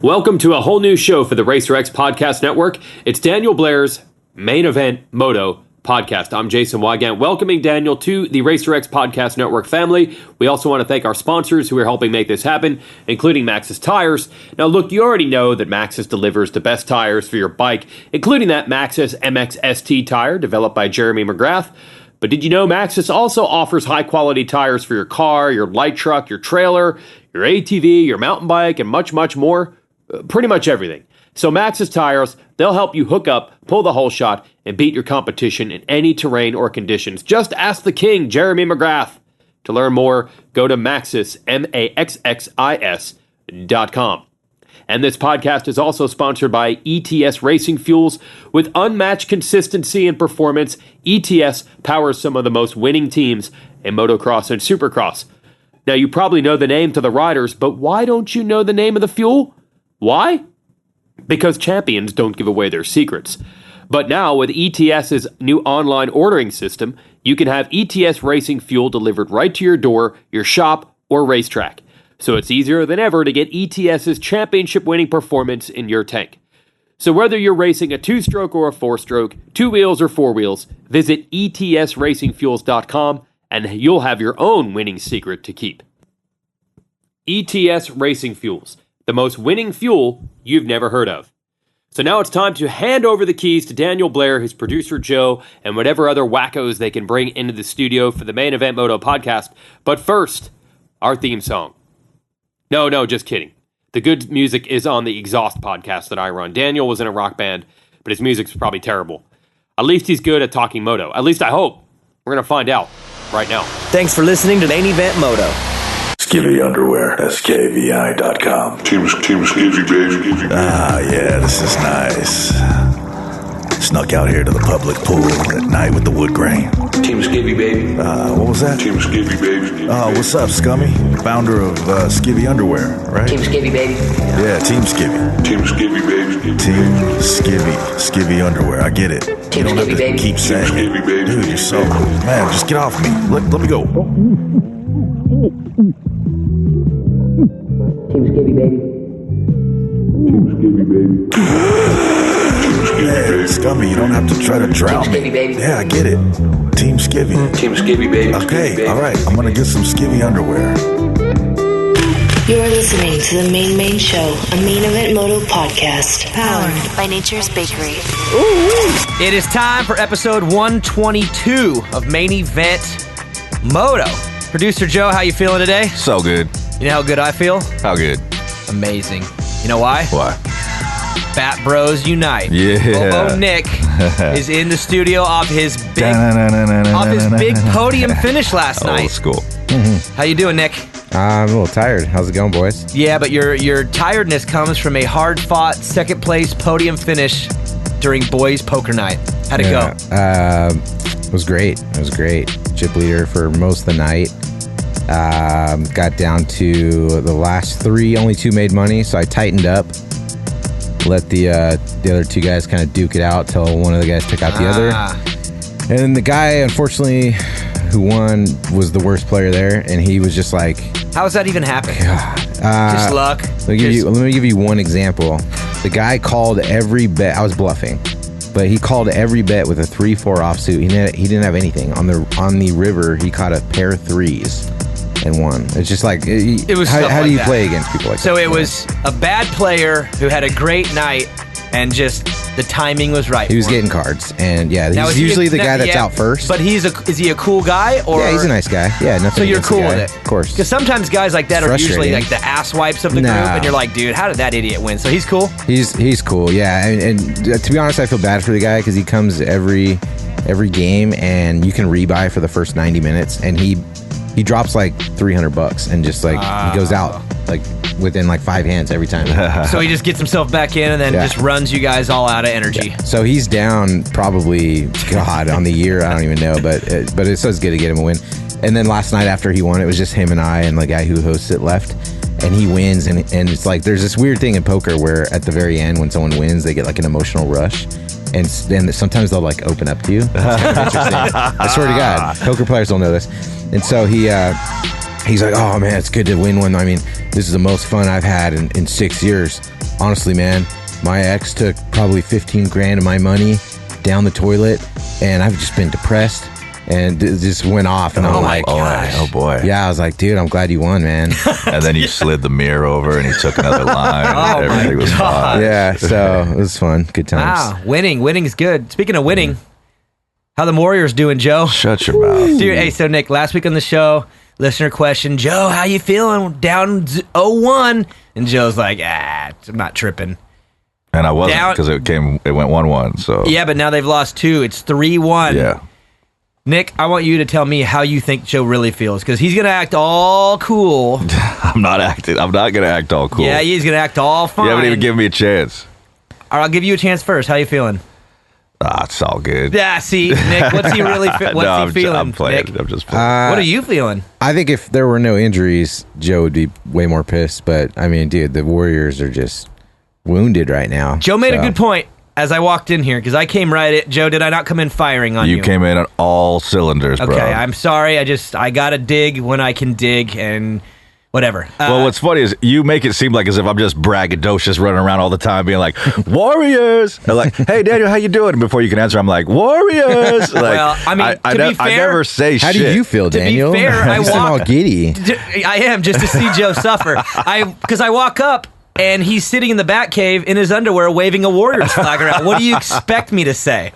Welcome to a whole new show for the Racer X Podcast Network. It's Daniel Blair's Main Event Moto podcast. I'm Jason Wygant, welcoming Daniel to the Racer X Podcast Network family. We also want to thank our sponsors who are helping make this happen, including Maxxis Tires. Now, look, you already know that Maxxis delivers the best tires for your bike, including that Maxxis MX ST tire developed by Jeremy McGrath. But did you know Maxxis also offers high-quality tires for your car, your light truck, your trailer, your ATV, your mountain bike, and much, much more? Pretty much everything. So Maxxis Tires, they'll help you hook up, pull the whole shot, and beat your competition in any terrain or conditions. Just ask the king, Jeremy McGrath. To learn more, go to Maxxis, MAXXIS.com. And this podcast is also sponsored by ETS Racing Fuels. With unmatched consistency and performance, ETS powers some of the most winning teams in Motocross and Supercross. Now, you probably know the name to the riders, but why don't you know the name of the fuel? Why? Because champions don't give away their secrets. But now, with ETS's new online ordering system, you can have ETS Racing Fuel delivered right to your door, your shop, or racetrack. So it's easier than ever to get ETS's championship-winning performance in your tank. So whether you're racing a 2-stroke or a 4-stroke, 2 wheels or 4 wheels, visit ETSRacingFuels.com and you'll have your own winning secret to keep. ETS Racing Fuels, the most winning fuel you've never heard of. So now it's time to hand over the keys to Daniel Blair, his producer Joe, and whatever other wackos they can bring into the studio for the Main Event Moto podcast. But first, our theme song. No, just kidding. The good music is on the Exhaust podcast that I run. Daniel was in a rock band, but his music's probably terrible. At least he's good at talking moto. At least I hope. We're going to find out right now. Thanks for listening to Main Event Moto. Skivvy Underwear, skvi.com. Team Skivvy, baby. Ah, yeah, this is nice. Snuck out here to the public pool at night with the wood grain. Team Skivvy, baby. What was that? Team Skivvy, baby. What's up, Scummy? Founder of Skivvy Underwear, right? Team Skivvy, baby. Yeah, Team Skivvy. Team Skivvy, baby. Team Skivvy. Skivvy Underwear, I get it. Team you don't Skivvy, have to baby. keep saying Team Skivvy, baby. Dude, you're so... Man, just get off me. Let me go. Team Skivvy, baby. Team Skivvy, baby. Man, Scummy, you don't have to try to drown Team me. Skivvy, baby. Yeah, I get it. Team Skivvy. Team Skivvy, baby. Okay, Skivvy, baby. all right. I'm going to get some Skivvy Underwear. You're listening to the Main Show, a Main Event Moto podcast, powered by Nature's Bakery. It is time for episode 122 of Main Event Moto. Producer Joe, how you feeling today? So good. You know how good I feel? How good? Amazing. You know why? Why? Bat Bros Unite. Yeah. Hobo Nick is in the studio off his big podium finish last night. Old school. How you doing, Nick? I'm a little tired. How's it going, boys? Yeah, but your tiredness comes from a hard-fought second-place podium finish during boys' poker night. How'd it go? It was great. It was great. Chip leader for most of the night. Got down to the last 3. Only 2 made money, so I tightened up. Let the other 2 guys kind of duke it out till one of the guys took out the other. And then the guy, unfortunately, who won was the worst player there, and he was just like... How does that even happen? Just luck? Let me give you one example. The guy called every bet. I was bluffing, but he called every bet with a 3-4 offsuit. He didn't have anything. On the river, he caught a pair of 3s and won. It's just like... It was how do you that. play against people like that? So it was a bad player who had a great night, and just the timing was right. He was for him. getting cards, and yeah, Now, he's is he usually the guy that's out first. But is he a cool guy? Or Yeah, he's a nice guy. Yeah, nothing. So you're against the cool guy, with it, of course. Because sometimes guys like that It's are usually frustrating. like the ass wipes of the Nah. group, and you're like, dude, how did that idiot win? So he's cool. He's cool, yeah. And to be honest, I feel bad for the guy because he comes every game, and you can rebuy for the first 90 minutes, and he drops like $300 and just like he goes out like within like 5 hands every time. So he just gets himself back in and then just runs you guys all out of energy. So he's down probably, God, on the year, I don't even know, but it's so good to get him a win. And then last night after he won, it was just him and I and the guy who hosts it left, and he wins, and it's like there's this weird thing in poker where at the very end when someone wins, they get like an emotional rush. And then sometimes they'll like open up to you. That's kind of interesting. I swear to God, poker players don't know this. And so he He's like, oh man, it's good to win one. I mean, this is the most fun I've had in 6 years. Honestly, man, my ex took probably 15 grand of my money down the toilet, and I've just been depressed, and it just went off. And I'm like, oh boy. Yeah, I was like, dude, I'm glad you won, man. And then you slid the mirror over and he took another line. Oh, and everything my was God. fine. Yeah, so it was fun. Good times. Wow, winning's good. Speaking of winning, how the Warriors doing, Joe? Shut your mouth. Dude, hey, so Nick, last week on the show, listener question, Joe, how you feeling? Down 0-1. And Joe's like, I'm not tripping. And I wasn't Down- because it went 1-1. So Yeah, but now they've lost 2. It's 3-1. yeah. Nick, I want you to tell me how you think Joe really feels, because he's going to act all cool. I'm not going to act all cool. Yeah, he's going to act all fine. You haven't even given me a chance. All right, I'll give you a chance first. How you feeling? It's all good. Yeah, see, Nick, what's he really No, feeling? I'm playing. Nick? I'm just playing. What are you feeling? I think if there were no injuries, Joe would be way more pissed. But I mean, dude, the Warriors are just wounded right now. Joe made a So- good point as I walked in here, because I came right at Joe. Did I not come in firing on you? You came in at all cylinders, bro. Okay, I'm sorry. I got to dig when I can dig, and whatever. Well, what's funny is you make it seem like as if I'm just braggadocious running around all the time being like, Warriors! And like, hey, Daniel, how you doing? And before you can answer, I'm like, Warriors! Like, Well, I mean, to be I fair- never say How shit. do you feel, To be Daniel? fair, I You seem all walk- giddy. I am, just to see Joe suffer. Because I walk up, and he's sitting in the bat cave in his underwear waving a Warriors flag around. What do you expect me to say?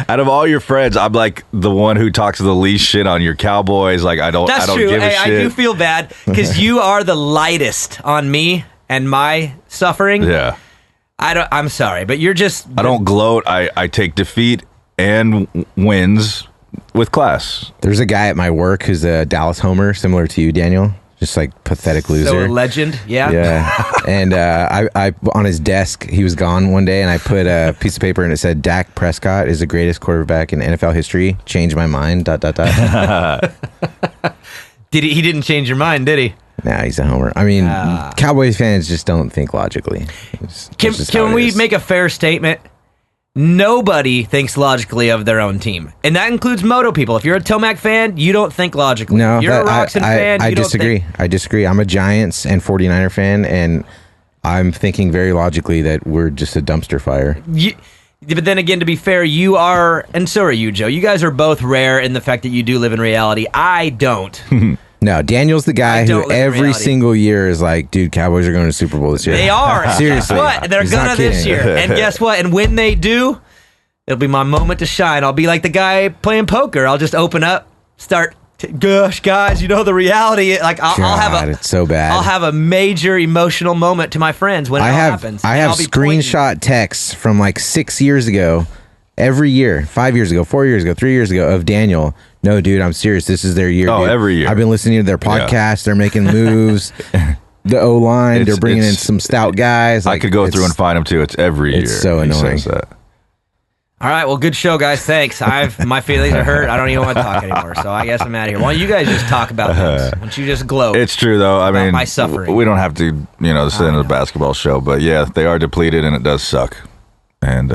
Out of all your friends, I'm like the one who talks the least shit on your Cowboys. Like, I don't That's true. give a Hey, I shit. do feel bad, because you are the lightest on me and my suffering. Yeah. I'm sorry, but you're just... I don't gloat. I take defeat and wins with class. There's a guy at my work who's a Dallas homer, similar to you, Daniel. Just like pathetic loser. So a legend, yeah? Yeah. And I on his desk, he was gone one day, and I put a piece of paper and it said, Dak Prescott is the greatest quarterback in NFL history. Changed my mind, ... He didn't change your mind, did he? Nah, he's a homer. I mean, Cowboys fans just don't think logically. That's just how Can it we is. make a fair statement? Nobody thinks logically of their own team, and that includes Moto people. If you're a Tomac fan, you don't think logically. No, if you're a Roxon fan. I You don't disagree. think- I disagree. I'm a Giants and 49er fan, and I'm thinking very logically that we're just a dumpster fire. But then again, to be fair, you are, and so are you, Joe. You guys are both rare in the fact that you do live in reality. I don't. No, Daniel's the guy don't who live in every reality. single year is like, dude, Cowboys are going to the Super Bowl this year. They are. Seriously. Guess what? They're He's not gonna this kidding. year. And guess what? And when they do, it'll be my moment to shine. I'll be like the guy playing poker. I'll just open up, start. Gosh, guys, you know the reality. Like I'll have God, it's so bad. I'll have a major emotional moment to my friends when it all happens. I And have I'll be pointing. screenshot texts from like 6 years ago, every year, 5 years ago, 4 years ago, 3 years ago of Daniel. No, dude, I'm serious. This is their year. Oh, dude. every year. I've been listening to their podcast. They're making moves. The O line, they're bringing in some stout guys. I could go through and find them too. It's every year. It's so he annoying. says that. All right, well, good show, guys. Thanks. My feelings are hurt. I don't even want to talk anymore. So I guess I'm out of here. Why don't you guys just talk about this? Why don't you just gloat? It's true though. I mean, my suffering. We don't have to, sit in a basketball show, but yeah, they are depleted and it does suck. And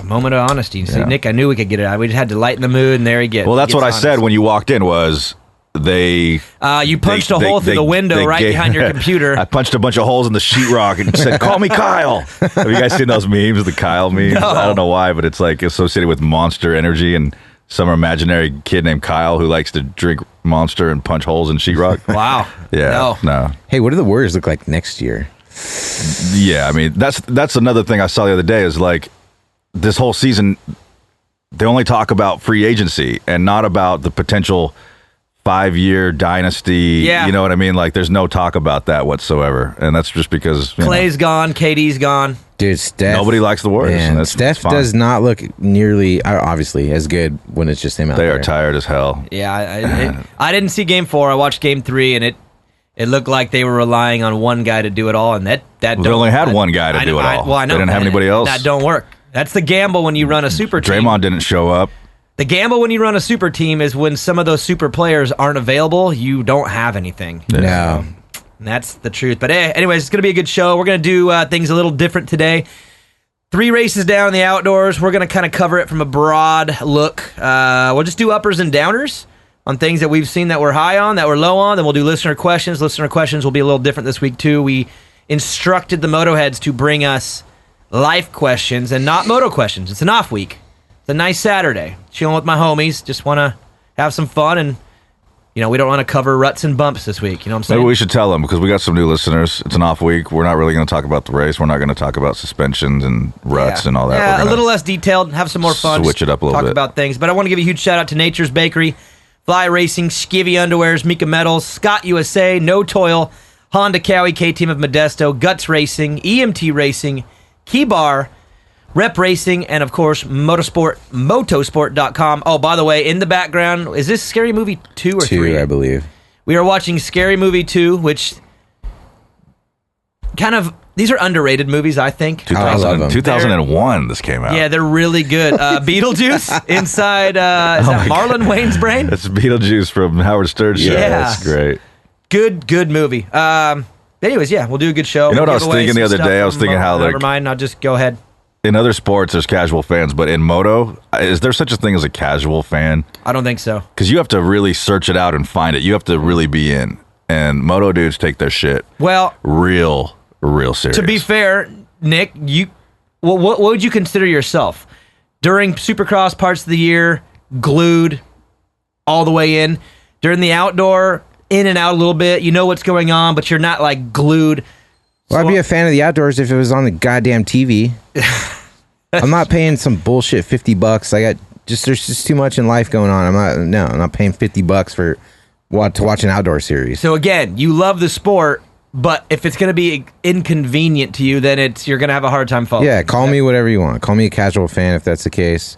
moment of honesty. See, Yeah. Nick, I knew we could get it out. We just had to lighten the mood, and there he gets. well, that's He what I gets said honest. when you walked in was they. You punched a hole through the window right behind your computer. I punched a bunch of holes in the sheetrock and said, "Call me Kyle." Have you guys seen those memes? The Kyle memes. No. I don't know why, but it's like associated with Monster Energy and some imaginary kid named Kyle who likes to drink Monster and punch holes in sheetrock. Wow. Yeah. No. Hey, what do the Warriors look like next year? Yeah, I mean that's another thing I saw the other day is like this whole season they only talk about free agency and not about the potential 5-year dynasty. Yeah. You know what I mean? Like there's no talk about that whatsoever, and that's just because Clay's gone. KD's gone. Dude, Steph. nobody likes the Warriors. Man, and that's Steph fine. does not look nearly, obviously, as good when it's just him out They there. are tired as hell. Yeah, I didn't see Game 4. I watched Game 3, and it looked like they were relying on one guy to do it all, and that They only had one guy to do it all. Well, I know They didn't have anybody else. That don't work. That's the gamble when you run a super team. Draymond didn't show up. The gamble when you run a super team is when some of those super players aren't available, you don't have anything. No. And that's the truth. But anyways, it's going to be a good show. We're going to do things a little different today. 3 races down in the outdoors. We're going to kind of cover it from a broad look. We'll just do uppers and downers. on things that we've seen that we're high on, that we're low on. Then we'll do listener questions. Listener questions will be a little different this week, too. We instructed the Motoheads to bring us life questions and not moto questions. It's an off week. It's a nice Saturday. Chilling with my homies. Just want to have some fun, and we don't want to cover ruts and bumps this week. You know what I'm saying? Maybe we should tell them, because we got some new listeners. It's an off week. We're not really going to talk about the race. We're not going to talk about suspensions and ruts and all that. Yeah, a little less detailed. Have some more fun. Switch it up a little bit. Talk about things. But I want to give a huge shout out to Nature's Bakery, Fly Racing, Skivvy Underwears, Mika Metals, Scott USA, No Toil, Honda Cowie, K-Team of Modesto, Guts Racing, EMT Racing, Key Bar, Rep Racing, and of course, Motosport.com. Oh, by the way, in the background, is this Scary Movie 2 or 3? 2, I believe. We are watching Scary Movie 2, which these are underrated movies, I think. 2001, this came out. Yeah, they're really good. Beetlejuice inside, is that Marlon Wayne's brain? That's Beetlejuice from Howard Stern show. Yeah. That's great. Good movie. Anyways, yeah, we'll do a good show. You know what I was thinking the other day? I was thinking how, never mind, I'll just go ahead. In other sports, there's casual fans, but in moto, is there such a thing as a casual fan? I don't think so. Because you have to really search it out and find it. You have to really be in. And moto dudes take their shit real serious. To be fair, Nick, what would you consider yourself? During Supercross parts of the year, glued all the way in. During the outdoor, in and out a little bit. You know what's going on, but you're not like glued. Well, I'd be a fan of the outdoors if it was on the goddamn TV. I'm not paying some bullshit $50. There's just too much in life going on. I'm not paying $50 to watch an outdoor series. So again, you love the sport, but if it's going to be inconvenient to you, then you're going to have a hard time following. Yeah, call me whatever you want. Call me a casual fan if that's the case.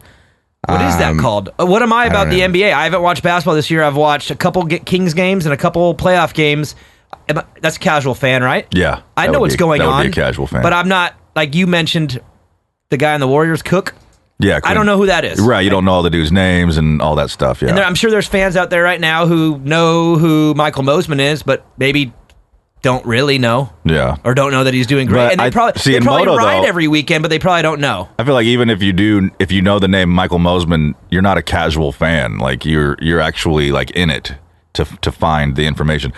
What is that called? What am I about the NBA? I haven't watched basketball this year. I've watched a couple Kings games and a couple playoff games. That's a casual fan, right? Yeah. I know what's going on. That would be a casual fan. But I'm not, like you mentioned, the guy on the Warriors, Cook. Yeah. I don't know who that is. Right. You don't know all the dudes' names and all that stuff. Yeah. And I'm sure there's fans out there right now who know who Michael Mosman is, but maybe don't really know. Yeah. Or don't know that he's doing great. But And they probably Moto, ride though, every weekend, but they probably don't know. I feel like even if you know the name Michael Mosman, you're not a casual fan. Like you're actually like in it to find the information.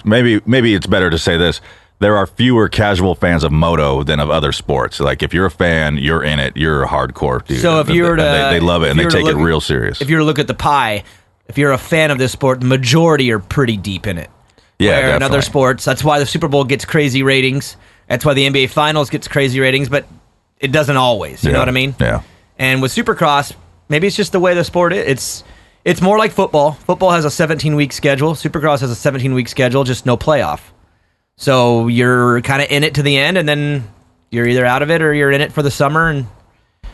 Maybe it's better to say this. There are fewer casual fans of moto than of other sports. Like if you're a fan, you're in it. You're a hardcore dude. So if you were to, they love it and they take it real serious. If you were to look at the pie, if you're a fan of this sport, the majority are pretty deep in it. Yeah, Where in definitely. other sports, that's why the Super Bowl gets crazy ratings. That's why the NBA Finals gets crazy ratings, but it doesn't always. You know what I mean? Yeah. And with Supercross, maybe it's just the way the sport is. It's more like football. Football has a 17-week schedule. Supercross has a 17-week schedule, just no playoff. So you're kind of in it to the end, and then you're either out of it or you're in it for the summer. And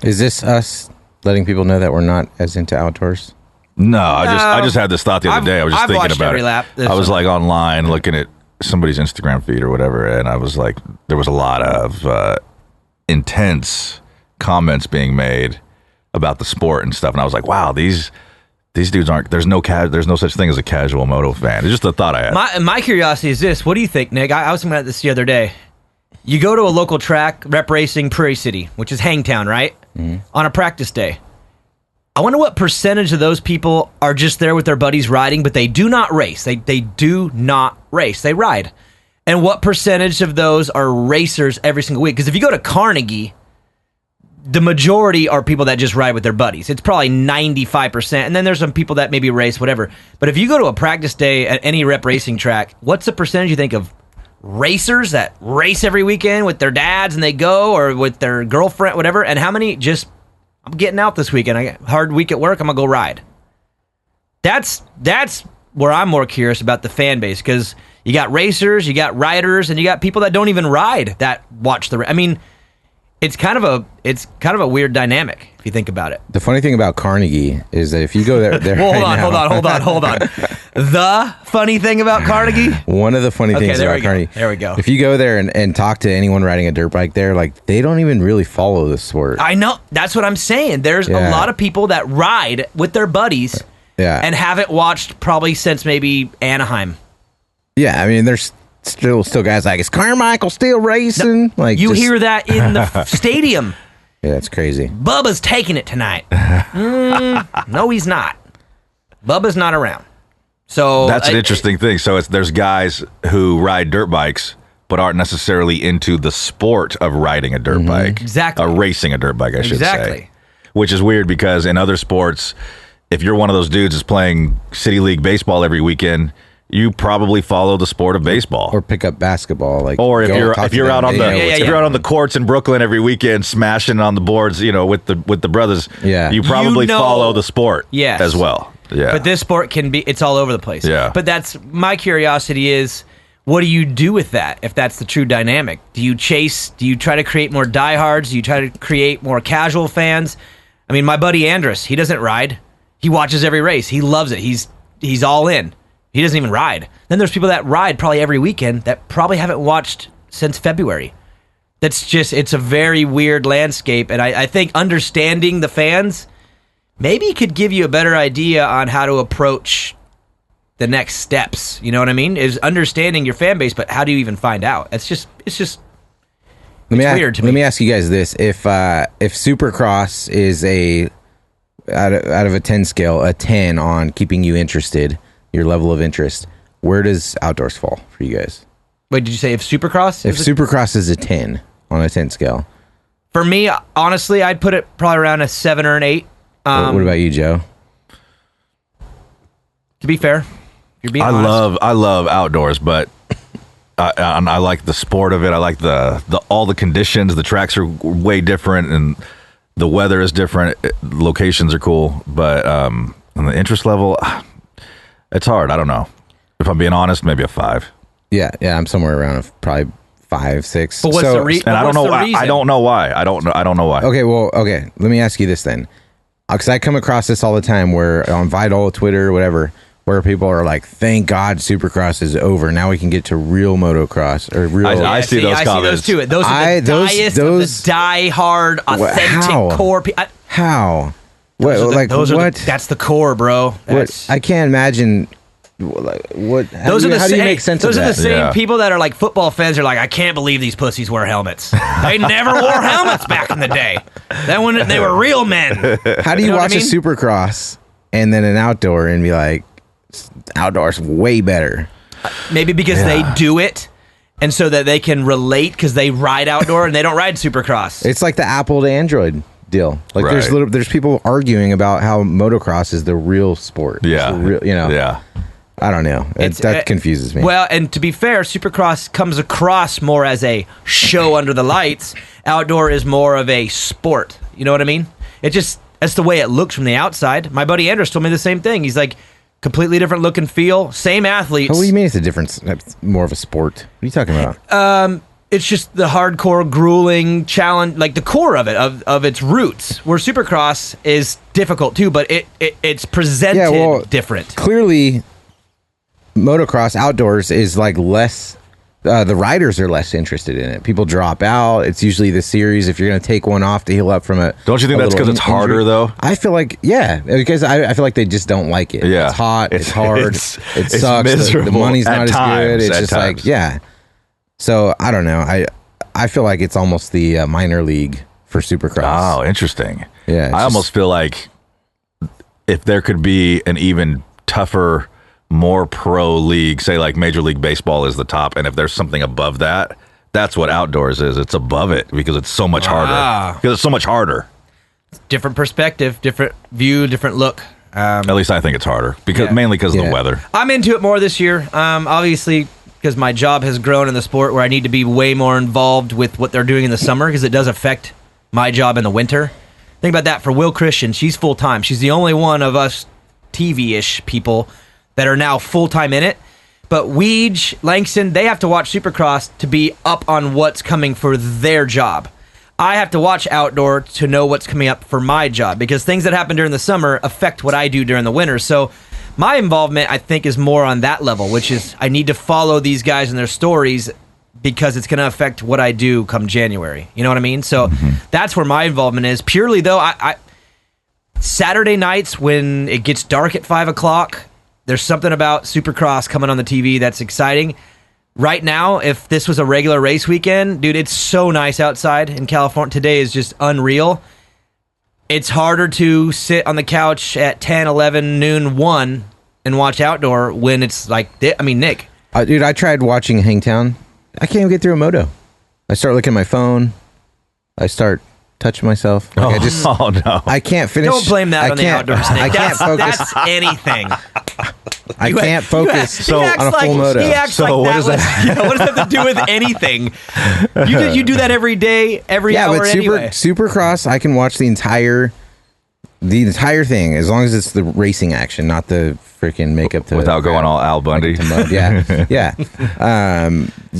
is this us letting people know that we're not as into outdoors? No, I just had this thought the other day. I was just I've thinking watched about every it. lap this I was summer. like online looking at somebody's Instagram feed or whatever, and I was like, there was a lot of intense comments being made about the sport and stuff, and I was like, wow, these dudes aren't. There's no such thing as a casual moto fan. It's just a thought I had. My curiosity is this: what do you think, Nick? I was thinking about this the other day. You go to a local track, Rep Racing, Prairie City, which is Hangtown, right? Mm-hmm. On a practice day. I wonder what percentage of those people are just there with their buddies riding, but they do not race. They do not race. They ride. And what percentage of those are racers every single week? Because if you go to Carnegie, the majority are people that just ride with their buddies. It's probably 95%. And then there's some people that maybe race, whatever. But if you go to a practice day at any Rep Racing track, what's the percentage you think of racers that race every weekend with their dads and they go, or with their girlfriend, whatever? And how many just, I'm getting out this weekend. I got a hard week at work. I'm going to go ride. That's where I'm more curious about the fan base, because you got racers, you got riders, and you got people that don't even ride that watch the. I mean, it's kind of a weird dynamic if you think about it. The funny thing about Carnegie is that if you go there well, right hold on. The funny thing about Carnegie. One of the funny things about Carnegie. There we go. If you go there and talk to anyone riding a dirt bike there, like they don't even really follow the sport. I know. That's what I'm saying. There's a lot of people that ride with their buddies. Yeah. And haven't watched probably since maybe Anaheim. Yeah, I mean, there's still guys like, is Carmichael still racing? Like you hear that in the stadium. Yeah, that's crazy. Bubba's taking it tonight. No, he's not. Bubba's not around. So That's an interesting thing. So there's guys who ride dirt bikes but aren't necessarily into the sport of riding a dirt bike. Exactly. Racing a dirt bike, I should Exactly. say. Which is weird because in other sports, if you're one of those dudes that's playing City League baseball every weekend, you probably follow the sport of baseball. Or pick up basketball. Or if you're out on the courts in Brooklyn every weekend smashing on the boards, with the brothers, you probably follow the sport as well. Yeah. But this sport it's all over the place. Yeah. But that's my curiosity is, what do you do with that if that's the true dynamic? Do you try to create more diehards? Do you try to create more casual fans? I mean, my buddy Andrus, he doesn't ride. He watches every race. He loves it. He's all in. He doesn't even ride. Then there's people that ride probably every weekend that probably haven't watched since February. It's a very weird landscape. And I think understanding the fans maybe could give you a better idea on how to approach the next steps. You know what I mean? Is understanding your fan base, but how do you even find out? It's weird to me. Let me ask you guys this: if Supercross is out of a 10 scale, a 10 on keeping you interested, your level of interest, where does outdoors fall for you guys? Wait, did you say if Supercross? If Supercross is a 10 on a 10 scale, for me, honestly, I'd put it probably around a 7 or an 8. What about you, Joe? To be fair. You're being honest. I love outdoors, but I like the sport of it. I like the all the conditions. The tracks are way different, and the weather is different. Locations are cool, but on the interest level, it's hard. I don't know. If I'm being honest, maybe a 5. Yeah, I'm somewhere around probably 5, 6. But what's the reason? And I don't know why. I don't know why. I don't know why. Okay. Let me ask you this then, because I come across this all the time, where on Vidal, Twitter, whatever, where people are like, "Thank God Supercross is over. Now we can get to real motocross or real." I see those comments. I see those too. Those are the die-hard, authentic core. How? That's the core, bro. I can't imagine. How do you make sense of that? Those are the same people that are like football fans. Are like, I can't believe these pussies wear helmets. They never wore helmets back in the day. Then when they were real men. How do you watch a Supercross and then an outdoor and be like, outdoors way better? Maybe because they do it, and so that they can relate because they ride outdoor and they don't ride Supercross. It's like the Apple to Android deal. Like there's people arguing about how motocross is the real sport. Yeah, Yeah. I don't know. That confuses me. Well, and to be fair, Supercross comes across more as a show under the lights. Outdoor is more of a sport. You know what I mean? That's the way it looks from the outside. My buddy Andrus told me the same thing. He's like, completely different look and feel, same athletes. What do you mean it's a difference? It's more of a sport. What are you talking about? It's just the hardcore, grueling challenge, like the core of it, of its roots. Where Supercross is difficult too, but it's presented different. Clearly, motocross outdoors is like less. The riders are less interested in it. People drop out. It's usually the series. If you're going to take one off to heal up from it, don't you think that's because it's harder though? I feel like because I feel like they just don't like it. Yeah, it's hot. It's hard. It sucks. Miserable. The money's not as good. It's just times. So I don't know. I feel like it's almost the minor league for Supercross. Oh, interesting. Yeah, I almost feel like if there could be an even tougher, more pro league, say like Major League Baseball is the top, and if there's something above that, that's what outdoors is. It's above it because it's so much harder. Because it's so much harder. Different perspective, different view, different look. At least I think it's harder mainly because of the weather. I'm into it more this year. Obviously, because my job has grown in the sport where I need to be way more involved with what they're doing in the summer because it does affect my job in the winter. Think about that for Will Christian. She's full-time. She's the only one of us TV-ish people that are now full-time in it. But Weege, Langston, they have to watch Supercross to be up on what's coming for their job. I have to watch outdoor to know what's coming up for my job because things that happen during the summer affect what I do during the winter. So my involvement, I think, is more on that level, which is I need to follow these guys and their stories because it's going to affect what I do come January. You know what I mean? So that's where my involvement is. Purely, though, I Saturday nights when it gets dark at 5 o'clock, there's something about Supercross coming on the TV that's exciting. Right now, if this was a regular race weekend, dude, it's so nice outside in California. Today is just unreal. It's harder to sit on the couch at 10, 11, noon, 1 and watch outdoor when it's like, I mean, Nick. Dude, I tried watching Hangtown. I can't even get through a moto. I start looking at my phone. I start touching myself. Like No. I can't finish. Don't blame that on the outdoors, Nick. I can't focus. That's anything. I can't focus on a full moto. He acts like what does that have to do with anything? You do that every day, every hour anyway. Supercross, I can watch the entire thing as long as it's the racing action, not the freaking makeup without going all Al Bundy. Yeah.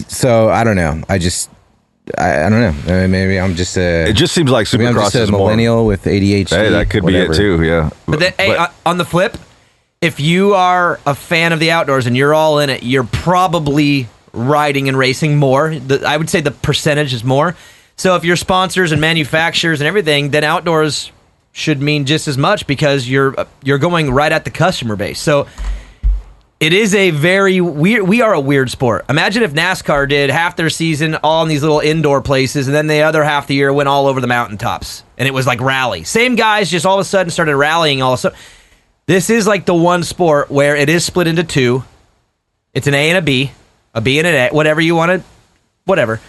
So I don't know. I don't know. Maybe I'm just it just seems like Supercross is a millennial with ADHD. Hey, that could whatever. be it too. Yeah. But then, on the flip, if you are a fan of the outdoors and you're all in it, you're probably riding and racing more. I would say the percentage is more. So if you're sponsors and manufacturers and everything, then outdoors should mean just as much because you're going right at the customer base. So it is a very weird. We are a weird sport. Imagine if NASCAR did half their season all in these little indoor places, and then the other half of the year went all over the mountaintops, and it was like rally. Same guys just all of a sudden started rallying all of a sudden. This is like the one sport where it is split into two. It's an A and a B and an A, whatever you want to, whatever.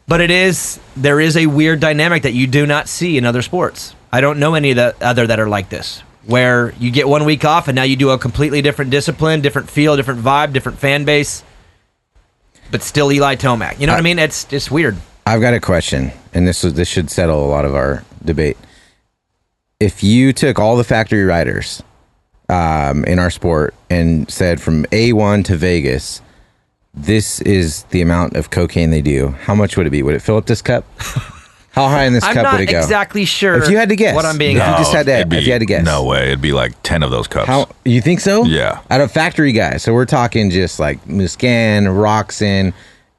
But there is a weird dynamic that you do not see in other sports. I don't know any of the other that are like this, where you get 1 week off and now you do a completely different discipline, different feel, different vibe, different fan base, but still Eli Tomac. You know what I mean? It's just weird. I've got a question, and this should settle a lot of our debate. If you took all the factory riders in our sport and said from A1 to Vegas, this is the amount of cocaine they do, how much would it be? Would it fill up this cup? How high in this cup would it go? I'm not exactly sure. If you had to guess, what I'm being, if you just had to, if you had to guess, no way, it'd be like 10 of those cups. How you think so? Yeah, out of factory guys. So we're talking just like Muscan, Roxon,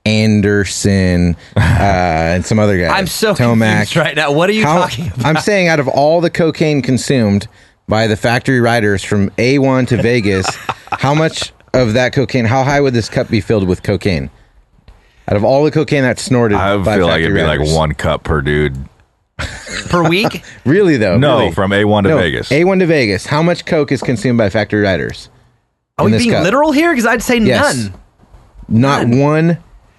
Anderson, and some other guys. I'm so Tomac. confused right now. What are you talking about? I'm saying out of all the cocaine consumed by the factory riders from A1 to Vegas, how much of that cocaine? How high would this cup be filled with cocaine? Out of all the cocaine that's snorted, I by feel like it'd be riders. like 1 cup per dude. Per week? Really though? No, really? from A1 to Vegas. A1 to Vegas. How much coke is consumed by factory riders? Are we being literal here? Because I'd say yes. none. Not one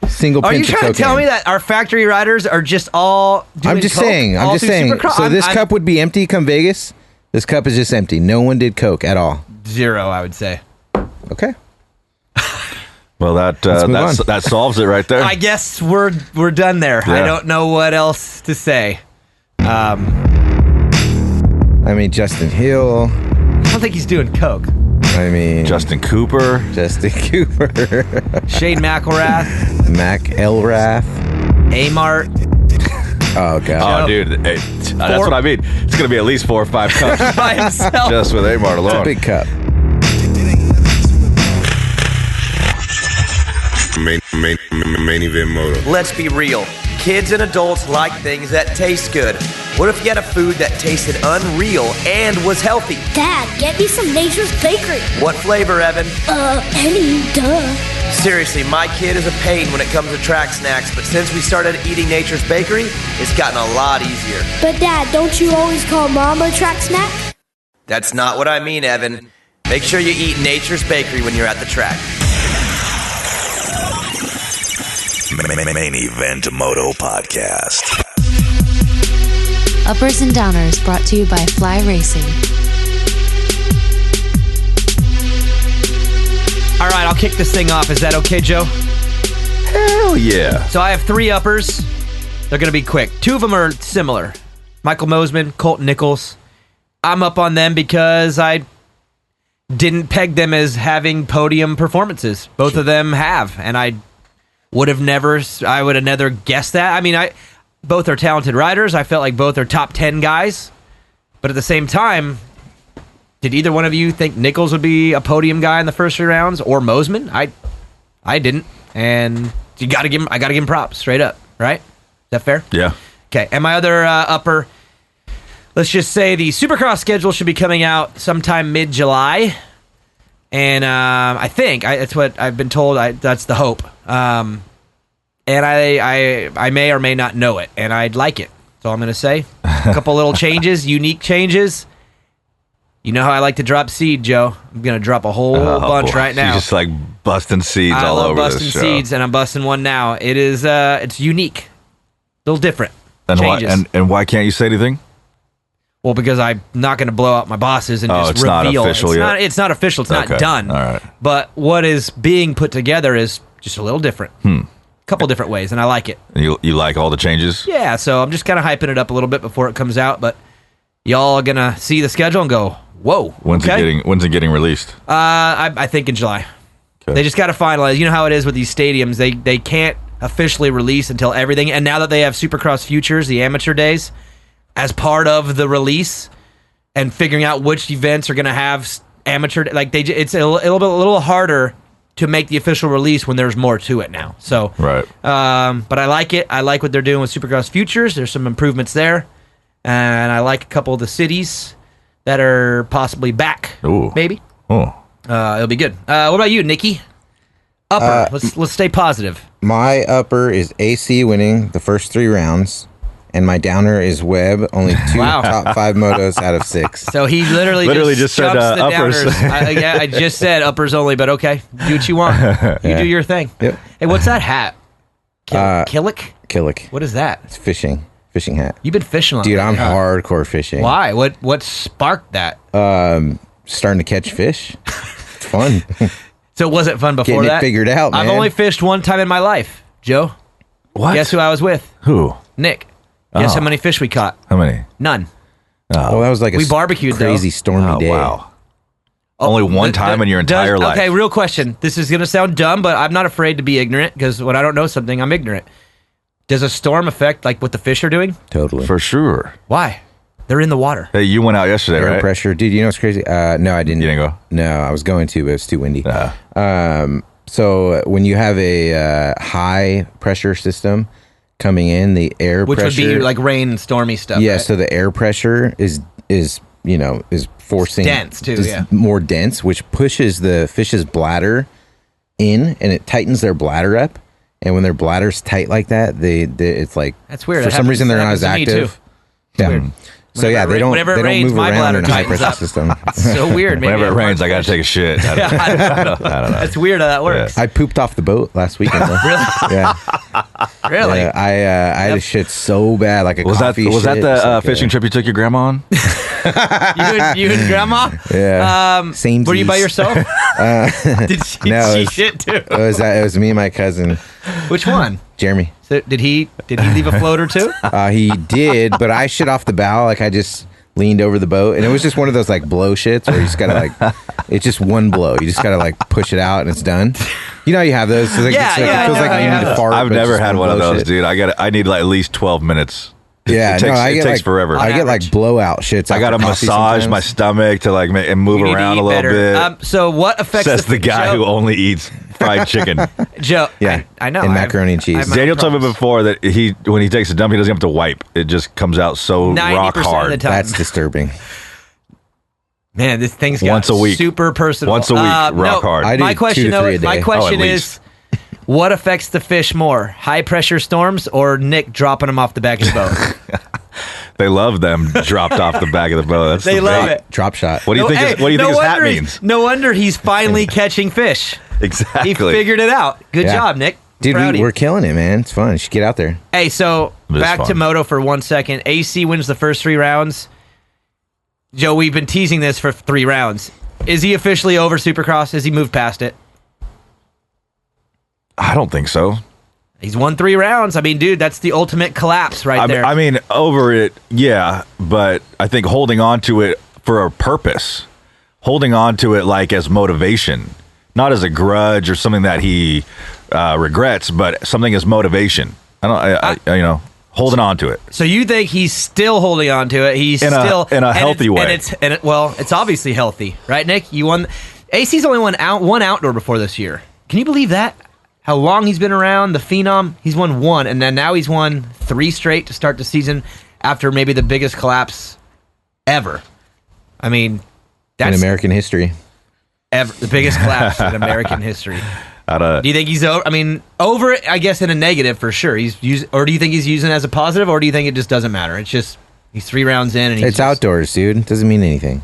single pinch of cocaine. Are you trying to tell me that our factory riders are just all doing I'm just coke saying. Supercross? So this cup would be empty come Vegas? This cup is just empty. No one did coke at all. 0, I would say. Okay. Well, that solves it right there. I guess we're done there. Yeah. I don't know what else to say. I mean, Justin Hill. I don't think he's doing coke. I mean, Justin Cooper. Shane McElrath. Mac Elrath. Amart. Oh, God. Oh, dude. Hey, that's what I mean. It's going to be at least 4 or 5 cups. By himself. Just with Amart alone. It's a big cup. Main event moto. Let's be real. Kids and adults like things that taste good. What if you had a food that tasted unreal and was healthy? Dad, get me some Nature's Bakery. What flavor, Evan? Any, duh. Seriously, my kid is a pain when it comes to track snacks, but since we started eating Nature's Bakery, it's gotten a lot easier. But Dad, don't you always call Mom a track snack? That's not what I mean, Evan. Make sure you eat Nature's Bakery when you're at the track. Main Event Moto Podcast. Uppers and Downers brought to you by Fly Racing. All right, I'll kick this thing off. Is that okay, Joe? Hell yeah. So I have 3 uppers. They're going to be quick. 2 of them are similar. Michael Mosman, Colt Nichols. I'm up on them because I didn't peg them as having podium performances. Both of them have, and I would have never guessed that. I mean, both are talented riders. I felt like both are top 10 guys. But at the same time, did either one of you think Nichols would be a podium guy in the first 3 rounds or Mosman? I didn't. And I got to give him props straight up, right? Is that fair? Yeah. Okay. And my other upper, let's just say the Supercross schedule should be coming out sometime mid-July. And I think that's what I've been told. That's the hope. And I may or may not know it, and I'd like it. That's all I'm going to say. A couple little changes, unique changes. You know how I like to drop seed, Joe. I'm going to drop a whole bunch boy. right now. You're just like busting seeds I all love over busting this show. seeds, and I'm busting one now. It is, it's unique. A little different. And Changes. why can't you say anything? Well, because I'm not going to blow out my bosses and just it's reveal. not official yet? It's not official. It's not done. All right. But what is being put together is just a little different. A couple different ways, and I like it. And you like all the changes? Yeah, so I'm just kind of hyping it up a little bit before it comes out, but y'all are going to see the schedule and go, whoa. When's it getting released? I think in July. Okay. They just got to finalize. You know how it is with these stadiums. They can't officially release until everything. And now that they have Supercross Futures, the amateur days, as part of the release and figuring out which events are going to have amateur, it's a little harder to make the official release when there's more to it now. So, right. But I like it. I like what they're doing with Supercross Futures. There's some improvements there. And I like a couple of the cities that are possibly back. Ooh. Maybe. Oh. It'll be good. What about you, Nikki? Upper. Let's stay positive. My upper is AC winning the first 3 rounds, and my downer is Webb, only 2 Wow. top 5 motos out of 6. So he literally just said jumps the uppers. downers. I just said uppers only, but okay. Do what you want. You do your thing. Yep. Hey, what's that hat? Killick? Killick. What is that? It's fishing hat. You've been fishing a lot. Dude, I'm lately, huh? hardcore fishing. Why? What sparked that? Starting to catch fish. It's fun. So it wasn't fun before Getting that? it figured out, man. I've only fished one time in my life. Joe? What? Guess who I was with? Who? Nick. Guess Oh. how many fish we caught? How many? None. Well, that was like We barbecued, crazy though. stormy day. Wow. Only one time in your entire life. Okay, real question. This is going to sound dumb, but I'm not afraid to be ignorant because when I don't know something, I'm ignorant. Does a storm affect like what the fish are doing? Totally. For sure. Why? They're in the water. Hey, you went out yesterday, Air right? pressure. Dude, you know what's crazy? No, I didn't. You didn't go? No, I was going to, but it's too windy. Uh, So when you have a high pressure system coming in, the air Which pressure, would be like rain and stormy stuff. yeah. right? So the air pressure is forcing dense, too, is yeah. more dense, which pushes the fish's bladder in, and it tightens their bladder up. And when their bladder's tight like that, it's like That's weird. For That some reason, they're not happens as to me, too. active. Yeah. Weird. So yeah, Whenever it they don't rains, move my around bladder in a high tightens pressure up. system. So weird. Maybe Whenever it I'm rains, I got to take a shit. I don't know. That's weird how that works. I pooped off the boat last weekend. Though. Really? Yeah. Really? Yeah, I had a shit so bad, like a Was that coffee the shit. It's like fishing trip you took your grandma on? You and grandma? Yeah. Same. Were you by yourself? Did she, No, she it was- shit too? It was me and my cousin Which one? Jeremy. So did he leave a float or two? He did, but I shit off the bow. Like I just leaned over the boat, and it was just one of those like blow shits where you just gotta like, it's just one blow. You just gotta like push it out, and it's done. You know how you have those. So like, Yeah, it's like, yeah, it feels I like know you how need you to have fart. I've but it's never just had one of blow those, shit. dude. I need like at least 12 minutes. Yeah, It takes, I it get takes like, forever. I get like blowout shits. I got to after coffee massage my sometimes. stomach to like and move You need to around eat a little better. bit. So what affects Says the guy Joe, who only eats fried chicken. Joe? Yeah. I know. And I have- macaroni and cheese. I have my Daniel own told me problems. before that when he takes a dump, he doesn't have to wipe. It just comes out so 90% rock of the hard. time. That's disturbing. Man, this thing's got Once a week. super personal. Once a week, rock hard. I do My 2 question, to 3 though, a day. my question Oh, at is, what affects the fish more? High pressure storms or Nick dropping them off the back of the boat? They love them dropped off the back of the boat. That's They the love bait. it. Drop shot. What do you think? What do you think his hat means? No wonder he's finally catching fish. Exactly. He figured it out. Good Yeah. job, Nick. Dude, Proud of you. we're killing it, man. It's fun. You should get out there. Hey, so It is back to fun. Moto for 1 second. AC wins the first 3 rounds. Joe, we've been teasing this for 3 rounds. Is he officially over Supercross? Has he moved past it? I don't think so. He's won 3 rounds. I mean, dude, that's the ultimate collapse right there. I mean, over it, yeah, but I think holding on to it for a purpose, holding on to it like as motivation, not as a grudge or something that he regrets, but something as motivation. Holding on to it. So you think he's still holding on to it? He's In a still healthy way. It's obviously healthy, right, Nick? You won. AC's only won one outdoor before this year. Can you believe that? How long he's been around, the phenom? He's won 1, and then now he's won 3 straight to start the season after maybe the biggest collapse ever. I mean, that's In American history. the biggest collapse in American history. Do you think he's over? I mean, over it, I guess, in a negative for sure. Or do you think he's using it as a positive, or do you think it just doesn't matter? It's just he's 3 rounds in, and It's outdoors, dude. It doesn't mean anything.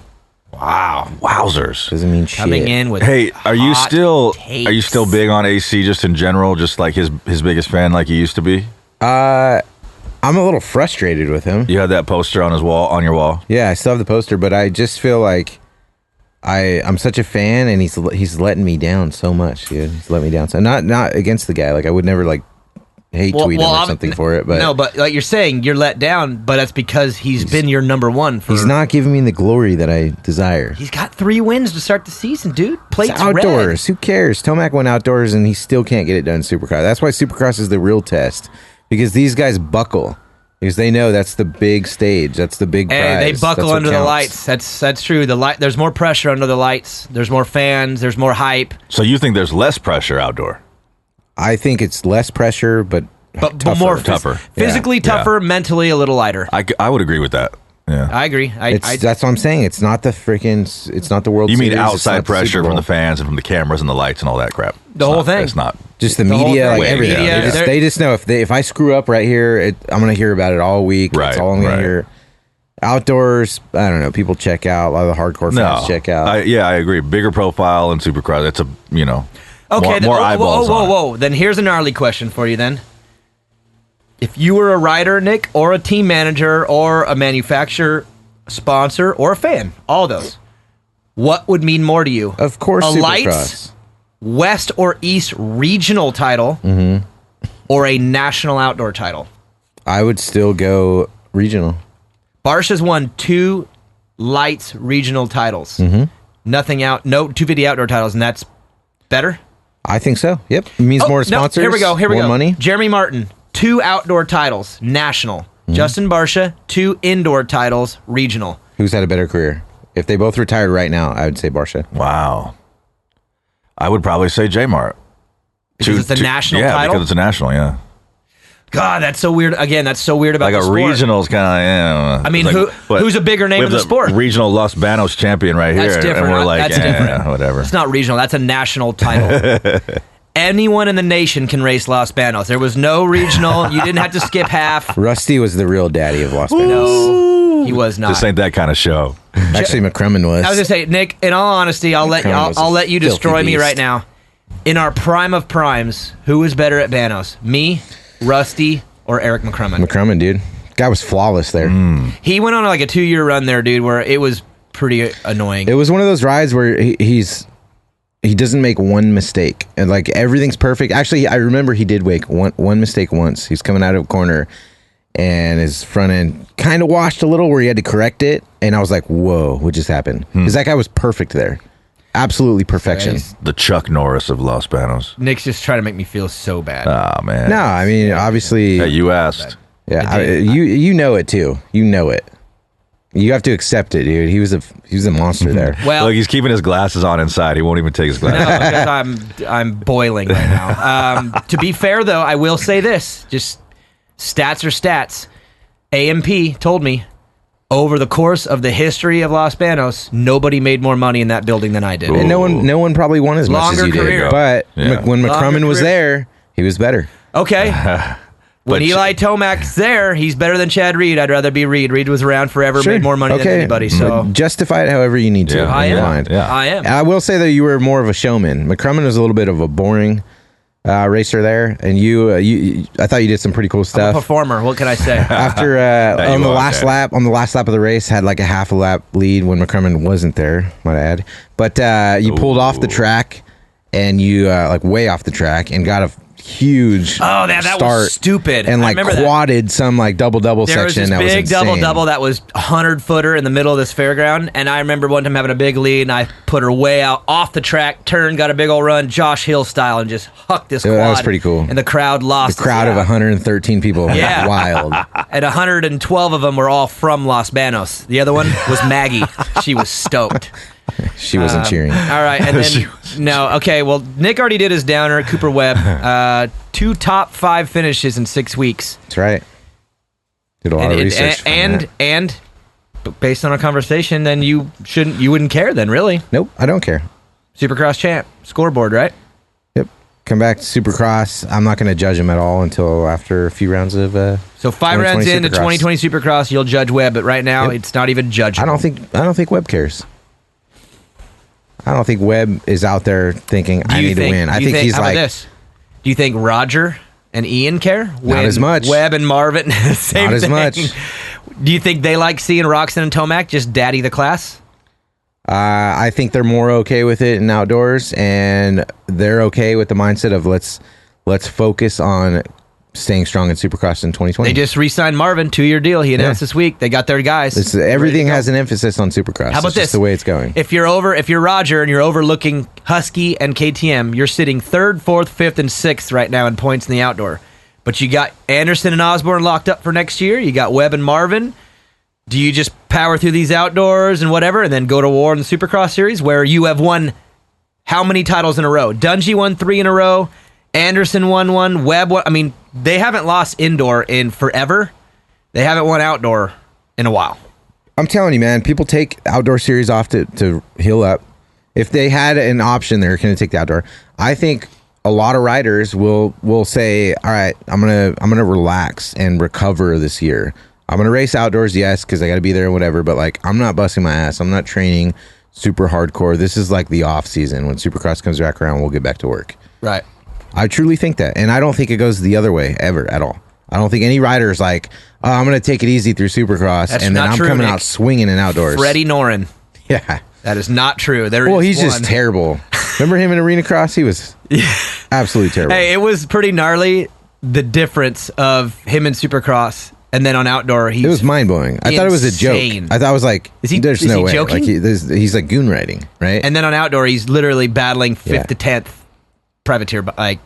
Wow, wowzers! Doesn't mean shit. Coming in with Hey, are you hot still takes. big on AC just in general? Just like his biggest fan, like he used to be. I'm a little frustrated with him. You had that poster on your wall. Yeah, I still have the poster, but I just feel like I'm such a fan, and he's letting me down so much, dude. He's letting me down. So not against the guy. Like I would never like hate tweet him or something for it. But no, but like you're saying, you're let down. But that's because he's been your number one. He's not giving me the glory that I desire. He's got 3 wins to start the season, dude. Plate's It's outdoors. red. Who cares? Tomac went outdoors, and he still can't get it done in Supercross. That's why Supercross is the real test, because these guys buckle. Because they know that's the big stage. That's the big prize. Hey, they buckle That's what under the counts. lights. That's true. There's more pressure under the lights. There's more fans. There's more hype. So you think there's less pressure outdoor? I think it's less pressure, but tougher. more tougher. physically Yeah. tougher, mentally a little lighter. I would agree with that. Yeah. I agree. That's what I'm saying. It's not the it's not the World You Series. mean it's outside not the pressure Super from Bowl. the fans and from the cameras and the lights and all that crap? The whole thing. It's not. Just the The whole media, thing. like Wait, everything. yeah. They just know if I screw up right here, I'm going to hear about it all week. Right, That's all I'm going right. to hear. Outdoors, I don't know. People check out. A lot of the hardcore fans check out. I agree. Bigger profile and Supercross. It's Okay, more eyeballs on it. whoa. Then here's a gnarly question for you then. If you were a rider, Nick, or a team manager, or a manufacturer, sponsor, or a fan, all those, what would mean more to you? Of course, a Supercross. lights, West or East regional title, Mm-hmm. or a national outdoor title? I would still go regional. Barsha's won 2 lights regional titles. Mm-hmm. Nothing out, no 250 outdoor titles, and that's better? I think so. Yep. It means more sponsors. No, here we more go. money. Jeremy Martin, 2 outdoor titles, national. Mm-hmm. Justin Barsha, 2 indoor titles, regional. Who's had a better career? If they both retired right now, I would say Barsha. Wow. I would probably say J-Mart. Because it's a national title? Yeah, because it's a national, yeah. God, that's so weird. Again, that's so weird about Like the a sport. regional's kind of. I mean, who's a bigger name we in have the sport? Regional Los Banos champion right That's here, different. and we're like, That's different. whatever. It's not regional. That's a national title. Anyone in the nation can race Los Banos. There was no regional. You didn't have to skip half. Rusty was the real daddy of Las Vegas. No, he was not. This ain't that kind of show. Actually, McCrummon was. I was gonna say, Nick. In all honesty, I'll let McCrummon was a you filthy destroy me beast. right now. In our prime of primes, who was better at Banos? Me, Rusty, or Eric McCrummon? McCrummon, dude. Guy was flawless there. He went on like a 2-year run there, dude, where it was pretty annoying. It was one of those rides where he doesn't make one mistake, and like everything's perfect. Actually, I remember he did make one mistake once. He's coming out of a corner, and his front end kind of washed a little, where he had to correct it. And I was like, "Whoa, what just happened?" Because that guy was perfect there, absolutely perfection. The Chuck Norris of Los Banos. Nick's just trying to make me feel so bad. Oh man. No, I mean obviously, Hey, you asked. yeah, you know it too. You know it. You have to accept it, dude. He was a monster there. Well, Look, he's keeping his glasses on inside. He won't even take his no, glasses. because I'm boiling right now. To be fair, though, I will say this: just stats are stats. AMP told me over the course of the history of Los Banos, nobody made more money in that building than I did. And no one probably won as much as Longer you career. did. But Yeah. when Longer McCrummon was career. there, he was better. Okay. When But- Eli Tomac's there, he's better than Chad Reed. I'd rather be Reed. Reed was around forever, made more money than anybody. So justify it however you need to. Yeah. I in your am. mind. Yeah. I am. I will say that you were more of a showman. McCrummon was a little bit of a boring racer there, and you I thought you did some pretty cool I'm a stuff. performer. What can I say? After on the you are, last okay. lap, of the race, had like a half a lap lead when McCrummon wasn't there. Might I add, but you pulled off the track, and you like way off the track, and got a huge Oh, that was start stupid. and I like remember that. quadded some like double There was section this that was big insane. double that was 100-footer in the middle of this fairground, and I remember one time having a big lead, and I put her way out off the track, turned, got a big old run, Josh Hill style, and just hucked this Yeah, quad. that was pretty cool. And the crowd lost. The crowd it. of 113 people. Yeah. Wild. And 112 of them were all from Los Banos. The other one was Maggie. She was stoked. She wasn't cheering. All right, and then no, okay. Well, Nick already did his downer. Cooper Webb, 2 top 5 finishes in 6 weeks. That's right. Did a lot of research. And but based on our conversation, then you wouldn't care then, really. Nope, I don't care. Supercross champ, scoreboard, right? Yep. Come back to Supercross. I'm not going to judge him at all until after a few rounds of. So 5 rounds 2020 into Supercross. 2020 Supercross, you'll judge Webb, but right now it's not even judging. I don't think Webb cares. I don't think Webb is out there thinking, I need to win. I think he's how like... about this? Do you think Roger and Ian care? Not as much. Webb and Marvin, same Not as thing. much. Do you think they like seeing Roxon and Tomac just daddy the class? I think they're more okay with it in outdoors, and they're okay with the mindset of let's focus on staying strong in Supercross in 2020. They just re-signed Marvin, 2-year deal. He announced this week. They got their guys. Everything has an emphasis on Supercross. How about it's this? Just the way it's going. If you're Roger and you're overlooking Husky and KTM, you're sitting 3rd, 4th, 5th, and 6th right now in points in the outdoor. But you got Anderson and Osborne locked up for next year. You got Webb and Marvin. Do you just power through these outdoors and whatever and then go to war in the Supercross series where you have won how many titles in a row? Dungey won 3 in a row. Anderson won 1. Webb won. I mean, they haven't lost indoor in forever. They haven't won outdoor in a while. I'm telling you, man, people take outdoor series off to heal up. If they had an option, they're going to take the outdoor. I think a lot of riders will say, all right, I'm gonna relax and recover this year. I'm gonna race outdoors, yes, because I got to be there and whatever. But like, I'm not busting my ass. I'm not training super hardcore. This is like the off season. When Supercross comes back around, we'll get back to work. Right. I truly think that, and I don't think it goes the other way ever at all. I don't think any rider is like, oh, I'm gonna take it easy through Supercross, That's and then not I'm true, coming Nick. out swinging in outdoors. Freddie Noren. Yeah. That is not true. He's just terrible. Remember him in Arena Cross? He was absolutely terrible. Hey, it was pretty gnarly, the difference of him in Supercross and then on outdoor. It was mind-blowing. I thought it was a joke. I thought it was like, there's no way. Joking? Like he's like goon riding, right? And then on outdoor, he's literally battling 5th to 10th privateer. Like,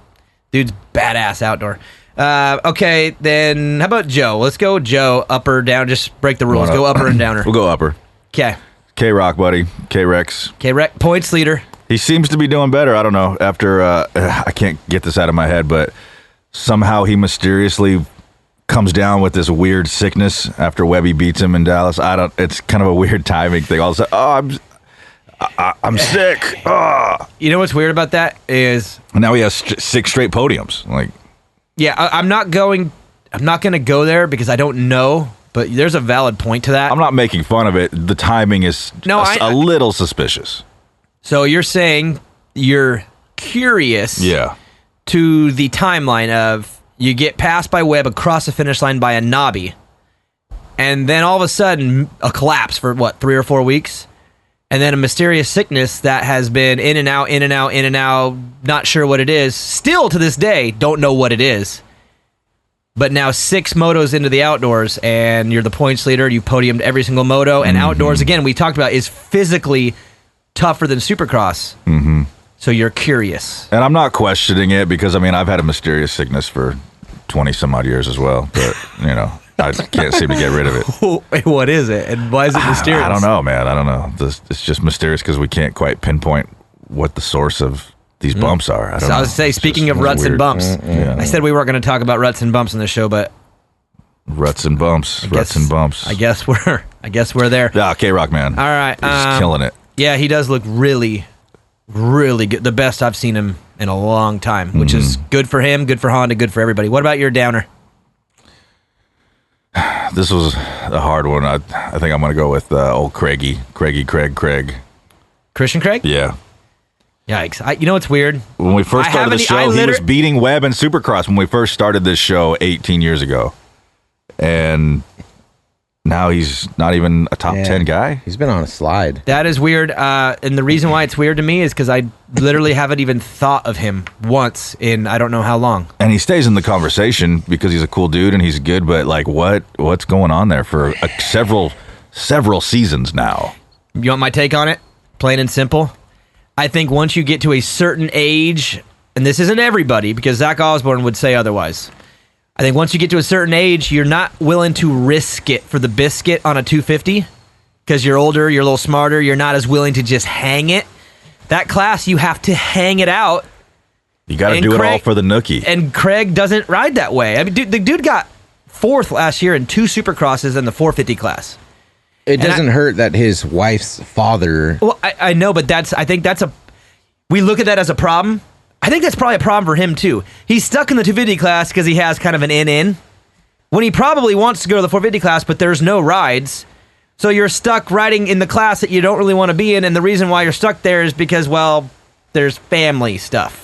dude's badass outdoor. Okay, then how about Joe? Let's go Joe, up or down. Just break the rules. Go upper and downer. We'll go upper. Okay. K-Rock, buddy. K-Rex. K-Rex, points leader. He seems to be doing better. I don't know. After, I can't get this out of my head, but somehow he mysteriously comes down with this weird sickness after Webby beats him in Dallas. It's kind of a weird timing thing. All of a sudden, I'm sick. You know what's weird about that is now he has 6 straight podiums. Like, yeah, I'm not going to go there because I don't know, but there's a valid point to that. I'm not making fun of it. The timing is a little suspicious. So you're saying you're curious to the timeline of you get passed by Webb across the finish line by a knobby, and then all of a sudden a collapse for 3 or 4 weeks, and then a mysterious sickness that has been in and out, not sure what it is. Still to this day, don't know what it is. But now 6 motos into the outdoors, and you're the points leader. You podiumed every single moto, and outdoors, again, we talked about, is physically tougher than Supercross. Mm-hmm. So you're curious. And I'm not questioning it because, I mean, I've had a mysterious sickness for 20 some odd years as well. But, I can't seem to get rid of it. What is it? And why is it mysterious? I don't know, man. I don't know. It's just mysterious because we can't quite pinpoint what the source of these bumps are. I was say, speaking of ruts and bumps, I said we weren't going to talk about ruts and bumps on the show, but ruts and bumps. I guess we're there. Yeah, K-Rock, man. All right, he's killing it. Yeah, he does look really, really good. The best I've seen him in a long time, which is good for him, good for Honda, good for everybody. What about your downer? This was a hard one. I think I'm going to go with old Craig. Christian Craig? Yeah. Yikes. You know what's weird? When we first started the show, he was beating Webb in Supercross when we first started this show 18 years ago. And now he's not even a top 10 guy. He's been on a slide. That is weird. And the reason why it's weird to me is because I literally haven't even thought of him once in I don't know how long. And he stays in the conversation because he's a cool dude and he's good. But like, what's going on there for several seasons now? You want my take on it? Plain and simple. I think once you get to a certain age, and this isn't everybody because Zach Osborne would say otherwise. I think once you get to a certain age, you're not willing to risk it for the biscuit on a 250 because you're older, you're a little smarter, you're not as willing to just hang it. That class, you have to hang it out. You got to do it all for the nookie. And Craig doesn't ride that way. I mean, the dude got 4th last year in 2 Supercrosses in the 450 class. It doesn't hurt that his wife's father... Well, I know, but we look at that as a problem. I think that's probably a problem for him, too. He's stuck in the 250 class because he has kind of an in when he probably wants to go to the 450 class, but there's no rides. So you're stuck riding in the class that you don't really want to be in, and the reason why you're stuck there is because, well, there's family stuff.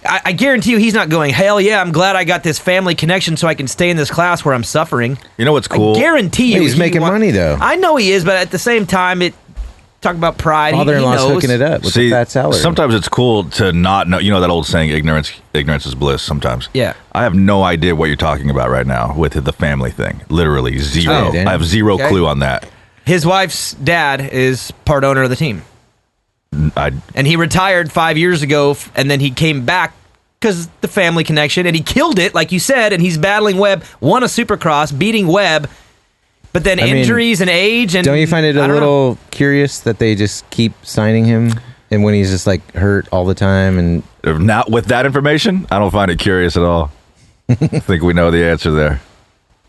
I guarantee you he's not going, hell yeah, I'm glad I got this family connection so I can stay in this class where I'm suffering. You know what's cool? I guarantee you he's making money, though. I know he is, but at the same time, talk about pride. Father-in-law's he knows. hooking it up with the fat salary. Sometimes it's cool to not know. You know that old saying, ignorance is bliss sometimes. Yeah. I have no idea what you're talking about right now with the family thing. Literally zero. Oh, I have zero clue on that. His wife's dad is part owner of the team. And he retired 5 years ago, and then he came back because the family connection, and he killed it, like you said, and he's battling Webb, won a Supercross, beating Webb, but then injuries and age. And don't you find it a little curious that they just keep signing him, and when he's just like hurt all the time? And not with that information, I don't find it curious at all. I think we know the answer there.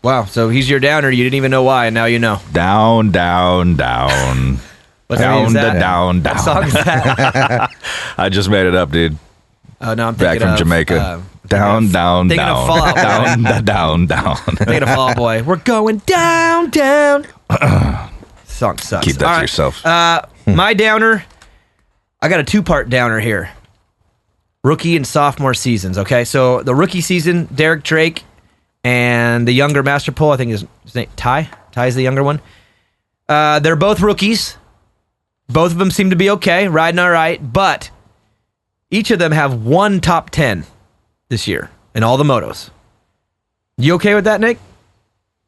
Wow, so he's your downer. You didn't even know why, and now you know. Down, down, down. What song is that? Down, down. What song is that? I just made it up, dude. Oh, no, I'm back from Jamaica. Down, down, thinking down. Of Fall Out Boy. Down, down. Thinking of Fall Out Boy. We're going down, down. Song sucks. Keep that to yourself. My downer, I got a two-part downer here. Rookie and sophomore seasons, okay? So the rookie season, Derek Drake and the younger Master Pole, I think his name, Ty? Ty's the younger one. They're both rookies. Both of them seem to be okay, riding all right, but each of them have one top 10 this year in all the motos. You okay with that, Nick?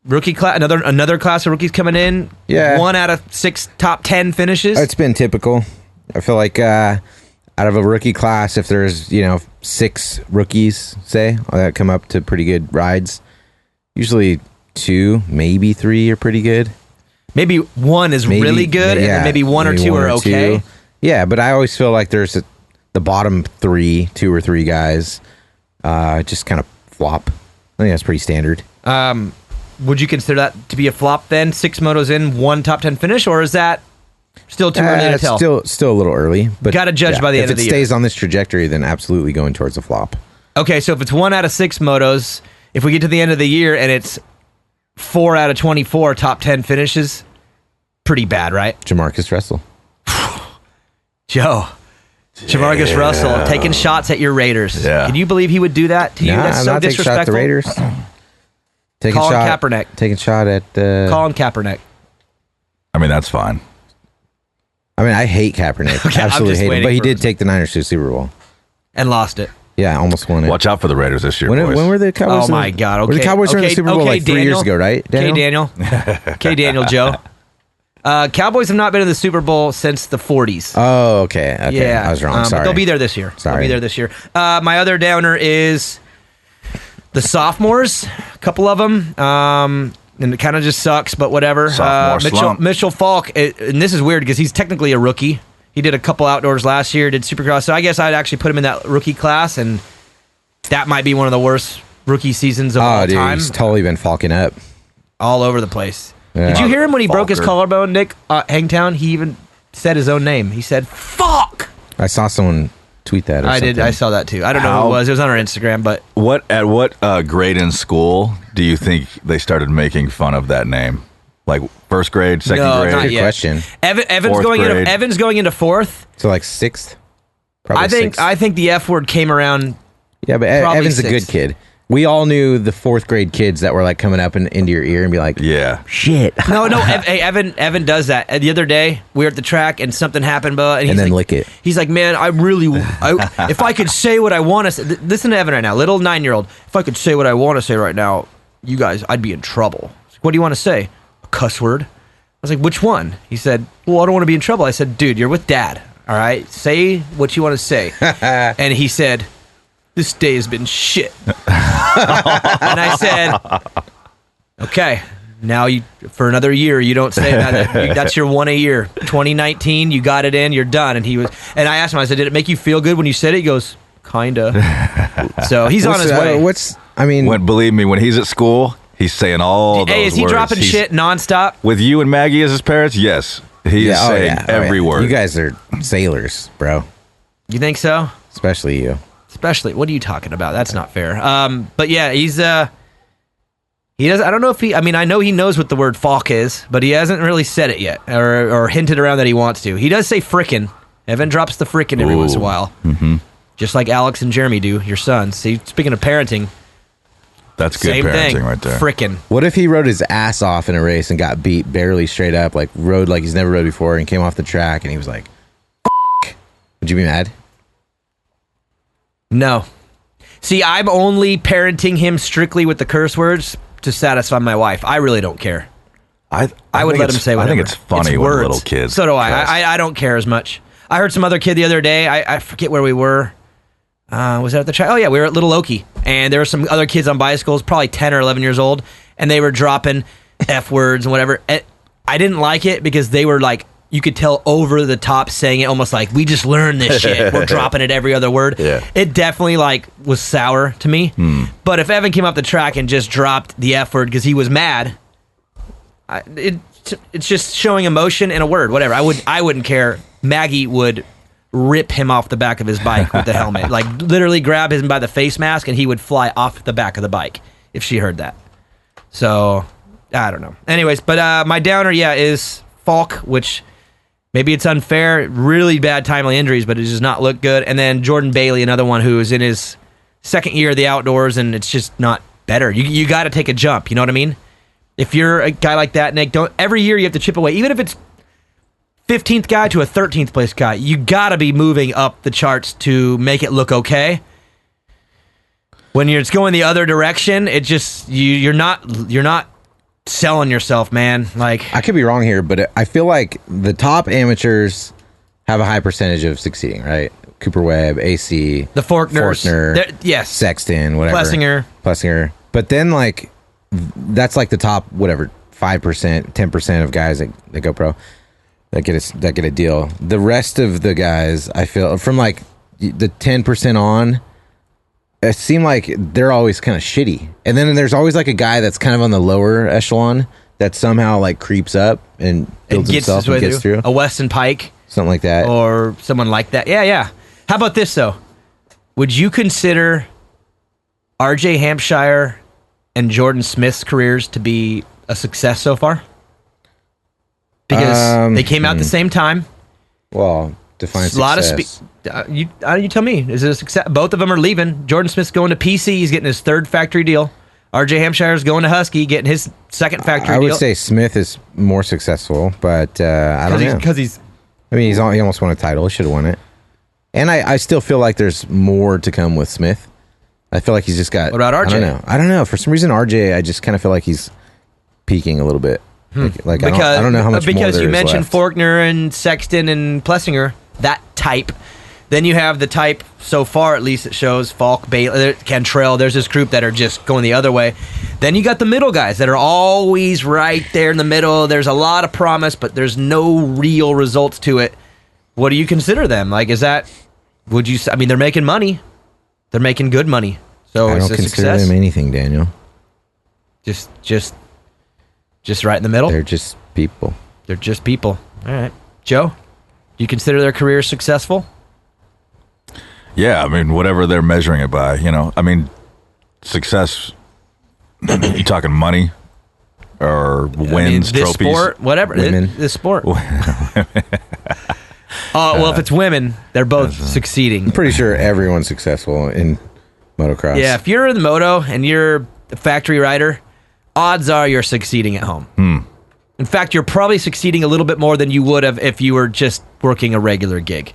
Rookie class, another class of rookies coming in. Yeah, 1 out of 6 top 10 finishes. It's been typical. I feel like out of a rookie class, if there's 6 rookies, say, that come up to pretty good rides, usually 2, maybe 3 are pretty good. Maybe 1 is really good, and then maybe 1 or 2 are okay. 2. Yeah, but I always feel like there's the bottom 3, 2 or 3 guys, just kind of flop. I think that's pretty standard. Would you consider that to be a flop then? 6 motos in, 1 top 10 finish, or is that still too early to tell? Still a little early, but got to judge by the end of the year. If it stays on this trajectory, then absolutely going towards a flop. Okay, so if it's 1 out of 6 motos, if we get to the end of the year and it's 4 out of 24 top 10 finishes, pretty bad, right? Jamarcus Russell. Joe. Jamarcus Russell taking shots at your Raiders. Yeah. Can you believe he would do that to you? That's I'm so not disrespectful. taking shot at the Raiders. Colin Kaepernick. Taking shot at Colin Kaepernick. I mean, that's fine. I mean, I hate Kaepernick. Okay, absolutely hate him. But he did take the Niners to the Super Bowl. And lost it. Yeah, almost won it. Watch out for the Raiders this year, boys. When were the Cowboys? Oh, my God. Okay. Were the Cowboys in the Super Bowl like 3 years ago, right? Daniel? Okay, Daniel, Joe. Cowboys have not been in the Super Bowl since the 40s. Oh, okay. Yeah. I was wrong. Sorry. But they'll be there this year. Sorry. They'll be there this year. My other downer is the sophomores, a couple of them. And it kind of just sucks, but whatever. Mitchell Falk, and this is weird because he's technically a rookie. He did a couple outdoors last year, did Supercross. So I guess I'd actually put him in that rookie class, and that might be one of the worst rookie seasons of all time. He's totally been falking up. All over the place. Yeah. Did you hear him when he broke his collarbone, Nick? Hangtown, he even said his own name. He said, "Fuck." I saw someone tweet that. I did. I saw that too. I don't know who it was. It was on our Instagram, but At what grade in school do you think they started making fun of that name? Like first grade, second grade? Not Good yet. question. Evan's going into 4th. So like 6th. Probably I think the F word came around. Yeah, but Evan's a good kid. We all knew the 4th grade kids that were like coming up into your ear and be like, yeah, shit. No, Evan does that. The other day we were at the track and something happened, and he's then like, lick it. He's like, man, if I could say what I want to say, listen to Evan right now, little 9-year-old. If I could say what I want to say right now, you guys, I'd be in trouble. What do you want to say? A cuss word? I was like, which one? He said, well, I don't want to be in trouble. I said, dude, you're with Dad. All right, say what you want to say. And he said, this day has been shit. And I said, okay, now for another year, you don't say that. That's your one a year. 2019, you got it in, you're done. And I asked him, I said, did it make you feel good when you said it? He goes, kinda. So he's on his way. Believe me, when he's at school, he's saying all those words. Hey, is he dropping shit nonstop? With you and Maggie as his parents? Yes. He's saying every word. You guys are sailors, bro. You think so? Especially you. Especially, what are you talking about? That's not fair. But yeah, he's He does. I don't know if he. I mean, I know he knows what the word "fuck" is, but he hasn't really said it yet, or hinted around that he wants to. He does say "frickin'." Evan drops the "frickin" every once in a while, just like Alex and Jeremy do, your sons. See, speaking of parenting, that's good same parenting thing, right there. Frickin'. What if he rode his ass off in a race and got beat barely straight up, like rode like he's never rode before, and came off the track and he was like, "F***"? Would you be mad? No. See, I'm only parenting him strictly with the curse words to satisfy my wife. I really don't care. I would think let him say whatever. I think it's funny when words. little kids. So do I. cuss. I don't care as much. I heard some other kid the other day. I forget where we were. Was that at the track? Oh, yeah, we were at Little Okie. And there were some other kids on bicycles, probably 10 or 11 years old, and they were dropping F words and whatever. And I didn't like it because they were like, you could tell over the top saying it almost like, we just learned this shit. We're dropping it every other word. Yeah. It definitely like was sour to me. But if Evan came up the track and just dropped the F word because he was mad, it's just showing emotion in a word, whatever. I wouldn't care. Maggie would rip him off the back of his bike with the helmet. Like literally grab him by the face mask and he would fly off the back of the bike if she heard that. So, I don't know. Anyways, but my downer, is Falk, which... maybe it's unfair, really bad timely injuries, but it does not look good. And then Jordan Bailey, another one who is in his second year of the outdoors, and it's just not better. You got to take a jump, you know what I mean? If you're a guy like that, Nick, every year you have to chip away. Even if it's 15th guy to a 13th place guy, you got to be moving up the charts to make it look okay. When it's going the other direction, it just you're not selling yourself, man. Like, I could be wrong here, but I feel like the top amateurs have a high percentage of succeeding, right? Cooper Webb, AC, the Faulkner, yes, Sexton, whatever, Plessinger. But then like that's like the top 5%, 10% of guys that go pro that get a deal. The rest of the guys, I feel, from like the 10% on, it seemed like they're always kind of shitty. And then there's always like a guy that's kind of on the lower echelon that somehow like creeps up and builds himself and gets through. A Weston Pike. Something like that. Or someone like that. Yeah. How about this, though? Would you consider RJ Hampshire and Jordan Smith's careers to be a success so far? Because they came out at the same time. Well, define success. A lot of you tell me. Is it a success? Both of them are leaving. Jordan Smith's going to PC. He's getting his third factory deal. RJ Hampshire's going to Husky, getting his second factory deal. I would say Smith is more successful, but I don't know. Because he's... I mean, he almost won a title. He should have won it. And I still feel like there's more to come with Smith. I feel like he's just got... What about RJ? I don't know. For some reason, RJ, I just kind of feel like he's peaking a little bit. Like I don't know how much more because there you is mentioned left. Faulkner and Sexton and Plessinger, that type. Then you have the type, so far at least it shows, Falk, Bailey, Cantrell. There's this group that are just going the other way. Then you got the middle guys that are always right there in the middle. There's a lot of promise, but there's no real results to it. What do you consider them? Like, is that, would you, I mean, they're making money. They're making good money. So I is don't it consider success? them anything, Daniel. Just right in the middle? They're just people. They're just people. All right. Joe, do you consider their careers successful? Yeah, I mean, whatever they're measuring it by, I mean, success, you talking money or wins, this trophies? Sport, whatever. This sport. Well, if it's women, they're both succeeding. I'm pretty sure everyone's successful in motocross. Yeah, if you're in the moto and you're a factory rider, odds are you're succeeding at home. In fact, you're probably succeeding a little bit more than you would have if you were just working a regular gig.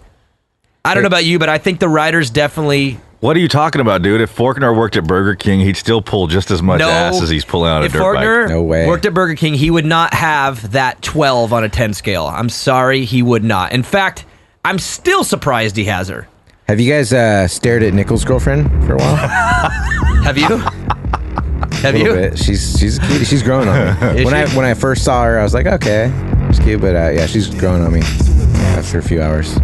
I don't know about you, but I think the riders definitely... What are you talking about, dude? If Faulkner worked at Burger King, he'd still pull just as much ass as he's pulling out a dirt Faulkner bike. No way. worked at Burger King, he would not have that 12 on a 10 scale. I'm sorry, he would not. In fact, I'm still surprised he has her. Have you guys stared at Nichols' girlfriend for a while? Have you? Have you? Bit. She's a cutie. She's growing on me. When I first saw her, I was like, okay, she's cute, but yeah, she's growing on me after a few hours.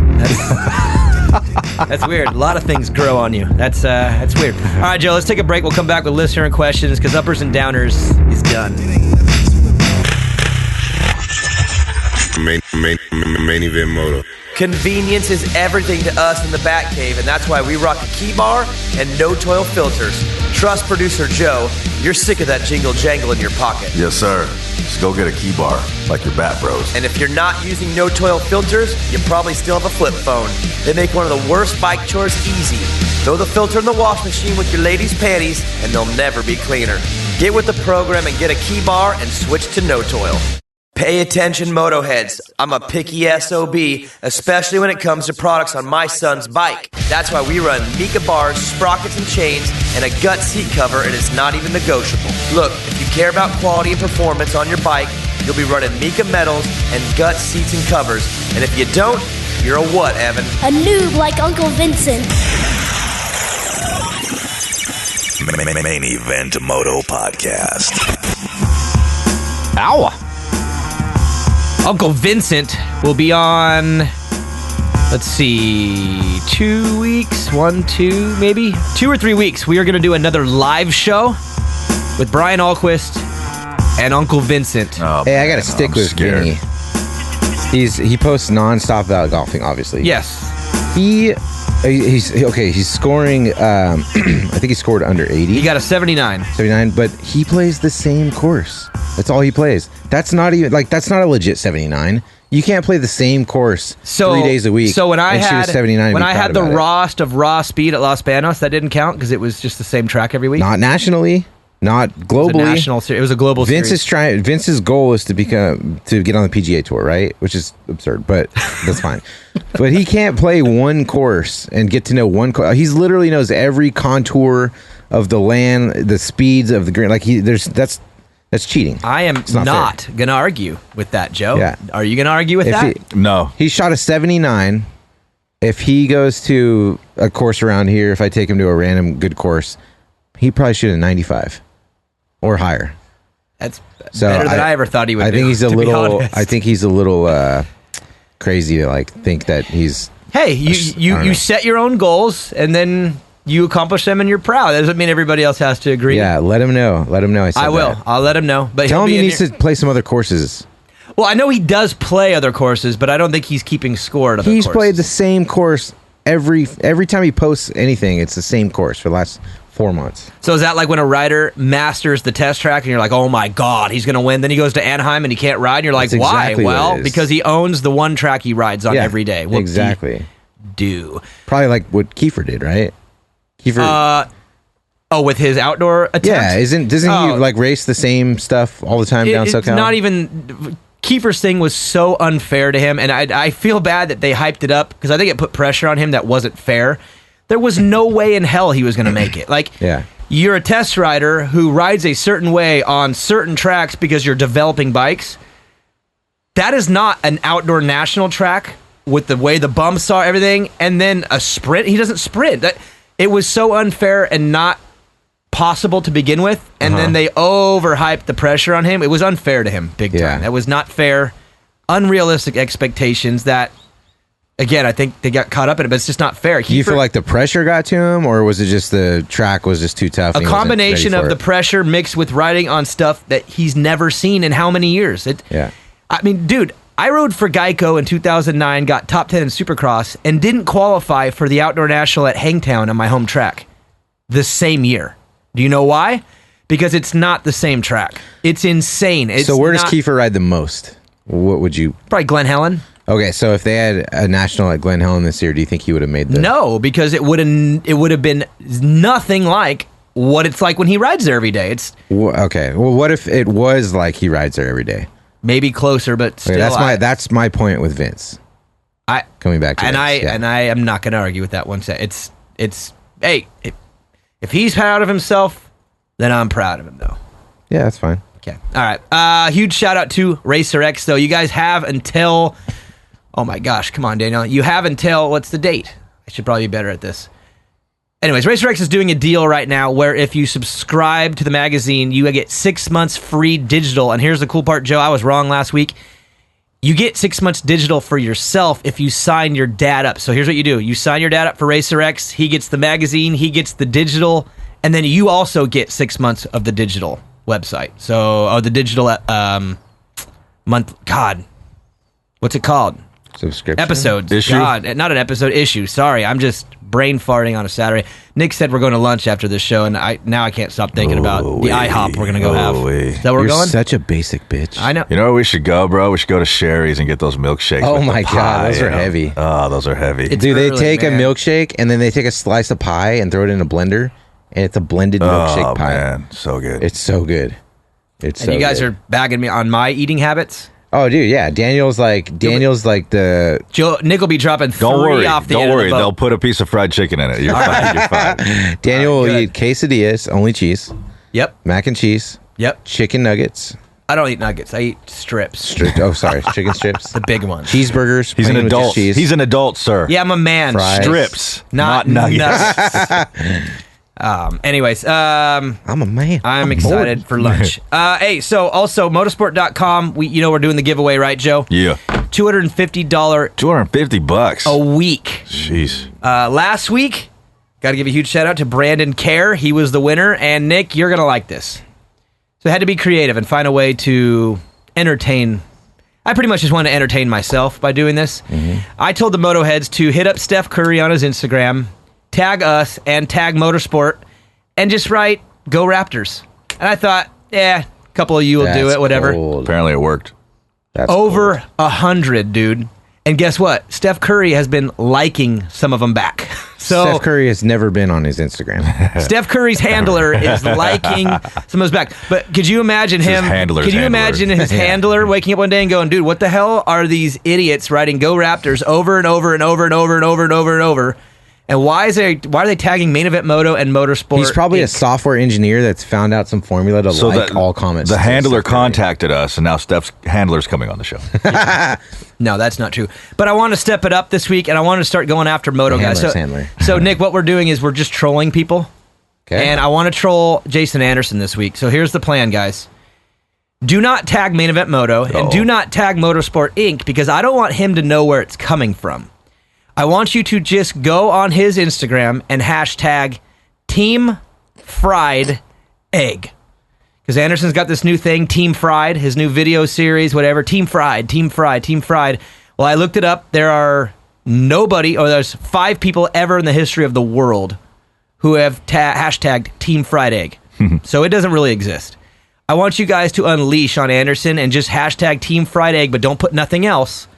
That's weird. A lot of things grow on you. That's weird. All right, Joe, let's take a break. We'll come back with listener and questions because uppers and downers is done. Main event moto. Convenience is everything to us in the Batcave, and that's why we rock a key bar and no toil filters. Trust producer Joe, you're sick of that jingle jangle in your pocket. Yes, sir. Just go get a key bar, like your Bat Bros. And if you're not using no toil filters, you probably still have a flip phone. They make one of the worst bike chores easy. Throw the filter in the wash machine with your ladies' panties, and they'll never be cleaner. Get with the program and get a key bar and switch to no toil. Pay attention, Motoheads. I'm a picky SOB, especially when it comes to products on my son's bike. That's why we run Mika bars, sprockets and chains, and a gut seat cover, and it's not even negotiable. Look, if you care about quality and performance on your bike, you'll be running Mika metals and gut seats and covers. And if you don't, you're a what, Evan? A noob like Uncle Vincent. Main Event Moto Podcast. Ow! Uncle Vincent will be on, let's see, 2 weeks, 1, 2, maybe 2 or 3 weeks. We are going to do another live show with Brian Ahlquist and Uncle Vincent. Oh, hey, I got to stick with Vinny. He posts nonstop about golfing, obviously. Yes. He's scoring, I think he scored under 80. He got a 79. 79, but he plays the same course. That's all he plays. That's not a legit 79. You can't play the same course 3 days a week. So when I had 79, when I had the Rost of raw speed at Los Banos, that didn't count because it was just the same track every week. Not nationally, not globally. It was a global series. Vince's goal is to get on the PGA Tour, right? Which is absurd, but that's fine. But he can't play one course and get to know one course. He literally knows every contour of the land, the speeds of the green. That's cheating. I am not going to argue with that, Joe. Yeah. Are you going to argue with that? No. He shot a 79. If he goes to a course around here, if I take him to a random good course, he probably shoot a 95 or higher. That's better than I ever thought he would. I think he's a little crazy to think that he's. Hey, you set your own goals and then you accomplish them and you're proud. That doesn't mean everybody else has to agree. Yeah, let him know. I will. That. I'll let him know. But tell him he needs to play some other courses. Well, I know he does play other courses, but I don't think he's keeping score at other courses. He's played the same course every time he posts anything. It's the same course for the last 4 months. So is that like when a rider masters the test track and you're like, oh my God, he's going to win. Then he goes to Anaheim and he can't ride. And you're like, that's why? Exactly well, because he owns the one track he rides on every day. What exactly. Do probably like what Kiefer did, right? With his outdoor attempt? Yeah, doesn't he race the same stuff all the time down SoCal? It's not even. Kiefer's thing was so unfair to him, and I feel bad that they hyped it up because I think it put pressure on him that wasn't fair. There was no way in hell he was going to make it. You're a test rider who rides a certain way on certain tracks because you're developing bikes. That is not an outdoor national track with the way the bumps are, everything, and then a sprint. He doesn't sprint. It was so unfair and not possible to begin with, and then they overhyped the pressure on him. It was unfair to him, big time. That was not fair. Unrealistic expectations that, again, I think they got caught up in it, but it's just not fair. Do you feel like the pressure got to him, or was it just the track was just too tough? A combination of the pressure mixed with riding on stuff that he's never seen in how many years? I mean, dude, I rode for Geico in 2009, got top 10 in Supercross, and didn't qualify for the Outdoor National at Hangtown on my home track the same year. Do you know why? Because it's not the same track. It's insane. So where does Kiefer ride the most? What would you... Probably Glen Helen. Okay, so if they had a national at Glen Helen this year, do you think he would have made the... No, because it would have been nothing like what it's like when he rides there every day. Okay, well, what if it was like he rides there every day? Maybe closer, but still... Okay, that's my point with Vince. Coming back to and I am not going to argue with that one. Hey, if he's proud of himself, then I'm proud of him, though. Yeah, that's fine. Okay. All right. Huge shout out to Racer X, though. You guys have until... Oh, my gosh. Come on, Daniel. You have until... What's the date? I should probably be better at this. Anyways, Racer X is doing a deal right now where if you subscribe to the magazine, you get 6 months free digital. And here's the cool part, Joe. I was wrong last week. You get 6 months digital for yourself if you sign your dad up. So here's what you do. You sign your dad up for Racer X. He gets the magazine. He gets the digital. And then you also get 6 months of the digital website. So, the digital month. God, what's it called? Subscription? Episodes. Issue? God, not an episode, issue. Sorry, I'm just brain farting on a Saturday. Nick said we're going to lunch after this show, and I can't stop thinking about the IHOP we're going to go have. Is that where we're You're going? such a basic bitch. I know. You know where we should go, bro? We should go to Sherry's and get those milkshakes. Oh with my the God, pie those are in 'em. heavy. Oh, those are heavy. It's Do they early, take man. a milkshake and then they take a slice of pie and throw it in a blender, and it's a blended milkshake pie. Man, so good. It's so good. It's And so you guys good. are bagging me on my eating habits? Oh, dude, yeah. Daniel's like the. Joe, Nick will be dropping Don't three worry. off the Don't end worry. of the They'll boat. put a piece of fried chicken in it. You're fine. You're fine. Daniel will good. eat quesadillas, only cheese, Yep. mac and cheese, Yep. chicken nuggets. I don't eat nuggets. I eat strips. Chicken strips. The big ones. Cheeseburgers. He's an plain with just adult. cheese. He's an adult, sir. Yeah, I'm a man. Fries. Strips, Not nuggets. Anyways, I'm a man. I'm excited for lunch. Hey, so also motorsport.com, we're doing the giveaway, right, Joe? Yeah. $250 $250. a week. Jeez. Last week, got to give a huge shout out to Brandon Kerr. He was the winner. And Nick, you're going to like this. So I had to be creative and find a way to entertain. I pretty much just wanted to entertain myself by doing this. I told the Motoheads to hit up Steph Curry on his Instagram, tag us, and tag Motorsport, and just write, Go Raptors. And I thought, a couple of you will do That's it, whatever. cold. Apparently it worked. That's Over cold. 100, dude. And guess what? Steph Curry has been liking some of them back. So Steph Curry has never been on his Instagram. Steph Curry's handler is liking some of his back. But could you imagine him? handler's Could you handler. imagine his handler waking up one day and going, dude, what the hell are these idiots writing Go Raptors over and over and over and over and over and over and over? And why are they tagging Main Event Moto and Motorsport? He's probably a Inc.? software engineer that's found out some formula to like all comments. The to handler Steph Curry. contacted us, and now Steph's handler's coming on the show. No, that's not true. But I want to step it up this week, and I want to start going after Moto The guys. handler. So, Nick, what we're doing is we're just trolling people. Okay. And I want to troll Jason Anderson this week. So here's the plan, guys. Do not tag Main Event Moto and do not tag Motorsport Inc. because I don't want him to know where it's coming from. I want you to just go on his Instagram and hashtag Team Fried Egg. Because Anderson's got this new thing, Team Fried, his new video series, whatever. Team Fried, Team Fried, Team Fried. Well, I looked it up. There's 5 people ever in the history of the world who have hashtagged Team Fried Egg. So it doesn't really exist. I want you guys to unleash on Anderson and just hashtag Team Fried Egg, but don't put nothing else.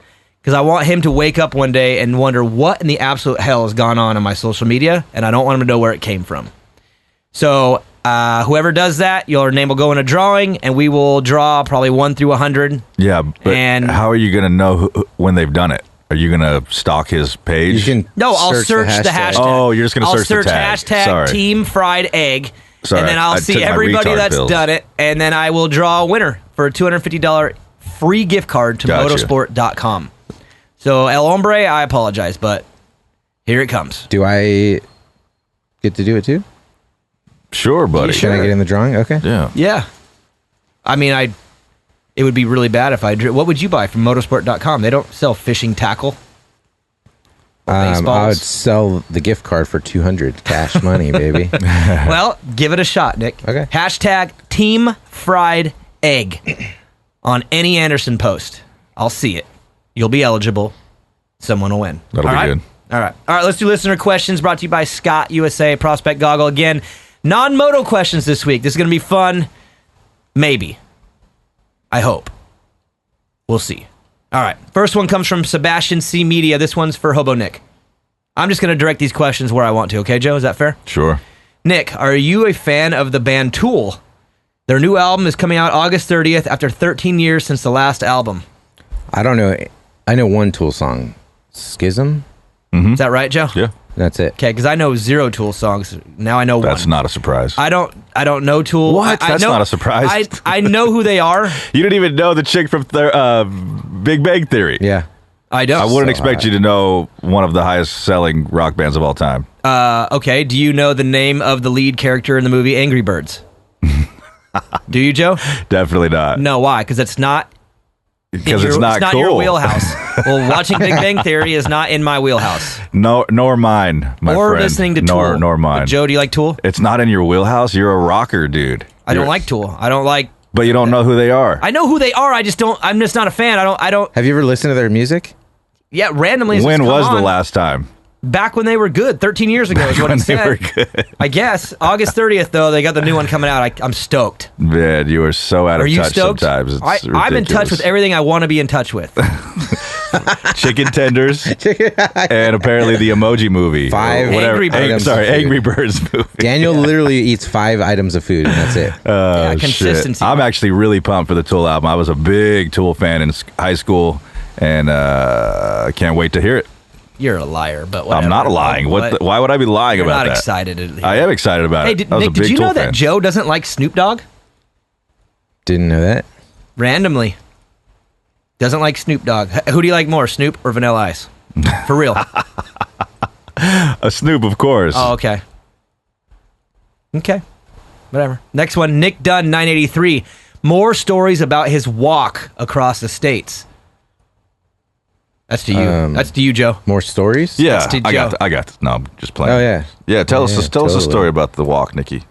Because I want him to wake up one day and wonder what in the absolute hell has gone on my social media, and I don't want him to know where it came from. So whoever does that, your name will go in a drawing, and we will draw probably 1 through 100. Yeah, but how are you going to know when they've done it? Are you going to stalk his page? You can I'll search the hashtag. Oh, you're just going to I'll search the tag. hashtag Sorry. Team Fried Egg, Sorry, and then I'll I see took my everybody retard that's pills. done it, and then I will draw a winner for a $250 free gift card to Gotcha. motorsport.com. So, El Hombre, I apologize, but here it comes. Do I get to do it too? Sure, buddy. Should I get in the drawing? Okay. Yeah. Yeah. I mean, it would be really bad if I drew. What would you buy from motorsport.com? They don't sell fishing tackle. I would Baseballs. sell the gift card for $200 cash money, baby. Well, give it a shot, Nick. Okay. Hashtag Team Fried Egg on any Anderson post. I'll see it. You'll be eligible. Someone will win. That'll All be right? good. All right. All right, let's do listener questions brought to you by Scott USA Prospect Goggle. Again, non-moto questions this week. This is going to be fun. Maybe. I hope. We'll see. All right. First one comes from Sebastian C. Media. This one's for Hobo Nick. I'm just going to direct these questions where I want to. Okay, Joe? Is that fair? Sure. Nick, are you a fan of the band Tool? Their new album is coming out August 30th after 13 years since the last album. I don't know. I know one Tool song, Schism. Is that right, Joe? Yeah. That's it. Okay, because I know 0 Tool songs. Now I know That's one. not a surprise. I don't know Tool. What? I That's know, not a surprise. I know who they are. You didn't even know the chick from Big Bang Theory. Yeah. I don't. I wouldn't So expect high. you to know one of the highest selling rock bands of all time. Okay, do you know the name of the lead character in the movie Angry Birds? Do you, Joe? Definitely not. No, why? Because it's not. Because it's not It's not cool. your wheelhouse. Well, watching Big Bang Theory is not in my wheelhouse. No, nor mine, my or friend. listening to Tool. Nor mine. But Joe, do you like Tool? It's not in your wheelhouse. You're a rocker, dude. I don't like Tool. I don't like. But you don't know who they are. I know who they are. I just don't. I'm just not a fan. I don't. Have you ever listened to their music? Yeah, randomly. When was the last time? Back when they were good, 13 years ago is what it said. When they were good. I guess. August 30th, though, they got the new one coming out. I'm stoked. Man, you are so out of touch stoked? sometimes. It's I'm in touch with everything I want to be in touch with. Chicken tenders and apparently the Emoji Movie. Angry Birds. Angry Birds movie. Daniel literally eats 5 items of food, and that's it. Consistency. I'm actually really pumped for the Tool album. I was a big Tool fan in high school, and I can't wait to hear it. You're a liar, but whatever. I'm not lying. Why would I be lying about that? You're not excited. I am excited about it. Hey, Nick, did you know that Joe doesn't like Snoop Dogg? Didn't know that. Randomly. Doesn't like Snoop Dogg. Who do you like more, Snoop or Vanilla Ice? For real. A Snoop, of course. Oh, okay. Okay. Whatever. Next one, Nick Dunn, 983. More stories about his walk across the states. That's to you. That's to you, Joe. More stories? Yeah, That's to Joe. I got this. No, I'm just playing. Oh, yeah. Yeah, tell us a totally. story about the walk, Nikki.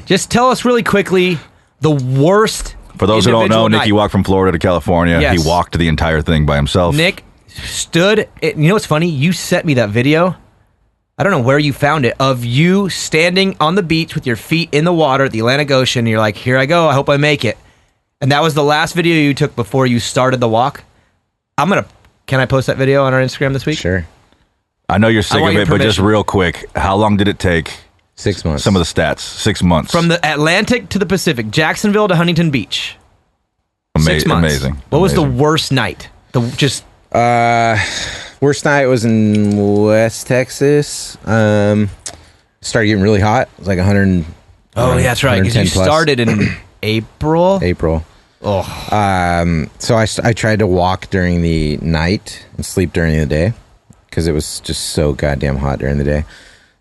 Just tell us really quickly the worst. For those who don't know, individual Nicky night. walked from Florida to California. Yes. He walked the entire thing by himself. Nick stood. You know what's funny? You sent me that video. I don't know where you found it, of you standing on the beach with your feet in the water at the Atlantic Ocean. And you're like, here I go. I hope I make it. And that was the last video you took before you started the walk. Can I post that video on our Instagram this week? Sure. I know you're sick want of your it, but just permission. real quick, how long did it take? 6 months. Some of the stats. 6 months. From the Atlantic to the Pacific, Jacksonville to Huntington Beach. 6 months. Amazing. What was the worst night? Worst night was in West Texas. Started getting really hot. It was like 100. Oh, yeah, that's right. Because you 110 plus. started in April. Oh. So I tried to walk during the night and sleep during the day because it was just so goddamn hot during the day.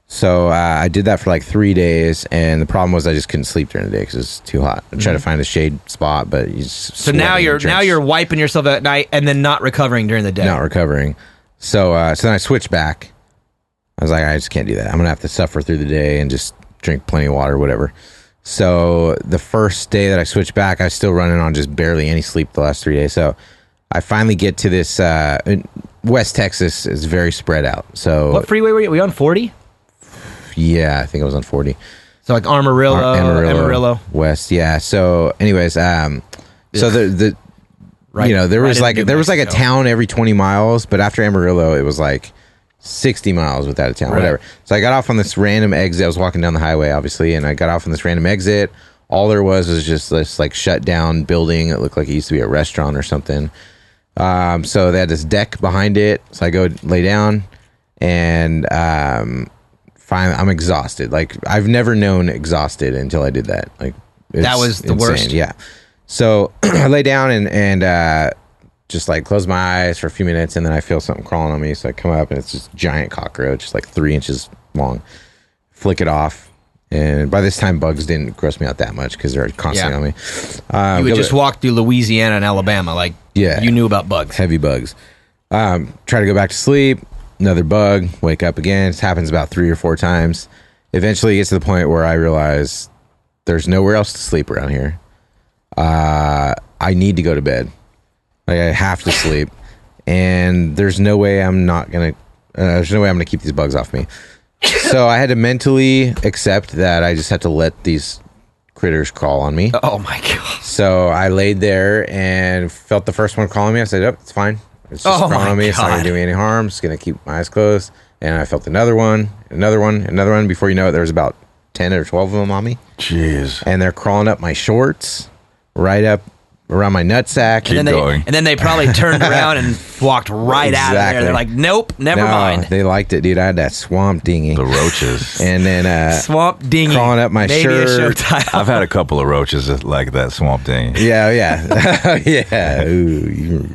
So I did that for like 3 days, and the problem was I just couldn't sleep during the day because it was too hot. I tried to find a shade spot, but you just So now you're wiping yourself at night and then not recovering during the day. not recovering. So then I switched back. I was like, I just can't do that. I'm gonna have to suffer through the day and just drink plenty of water, whatever. So the first day that I switched back, I was still running on just barely any sleep the last 3 days. So I finally get to this. West Texas is very spread out. So What freeway were you? Were you on 40? yeah, I think I was on 40. So like Amarillo. West. Yeah. So anyways, so the Right, you know, there right was in like New a Mexico. town every 20 miles, but after Amarillo, it was like 60 miles without a town, Right. whatever. So I got off on this random exit. I was walking down the highway, obviously, and I got off on this random exit. All there was just this like shut down building. It looked like it used to be a restaurant or something. So they had this deck behind it. So I go lay down, and finally I'm exhausted. Like I've never known exhausted until I did that. Like That was the worst. Yeah. So I lay down and just like close my eyes for a few minutes, and then I feel something crawling on me. So I come up, and it's this giant cockroach, like 3 inches long. Flick it off, and by this time, bugs didn't gross me out that much because they're constantly on me. You would just walk through Louisiana and Alabama, like you knew about bugs. Heavy bugs. Try to go back to sleep. Another bug. Wake up again. It happens about 3 or 4 times. Eventually, it gets to the point where I realize there's nowhere else to sleep around here. I need to go to bed. Like I have to sleep, and there's no way I'm gonna keep these bugs off me. So I had to mentally accept that I just had to let these critters crawl on me. Oh my god! So I laid there and felt the first one crawling me. I said, "Oh, it's fine. It's just crawling on me. It's not gonna do me any harm. Just gonna keep my eyes closed." And I felt another one. Before you know it, there was about 10 or 12 of them on me. Jeez. And they're crawling up my shorts, right up around my nutsack. And then they probably turned around and walked right out of there. They're like, nope, never mind. They liked it, dude. I had that swamp dinghy. The roaches. And then swamp dinghy crawling up my maybe shirt. A show title. I've had a couple of roaches like that swamp thing. Yeah. Yeah. Ooh.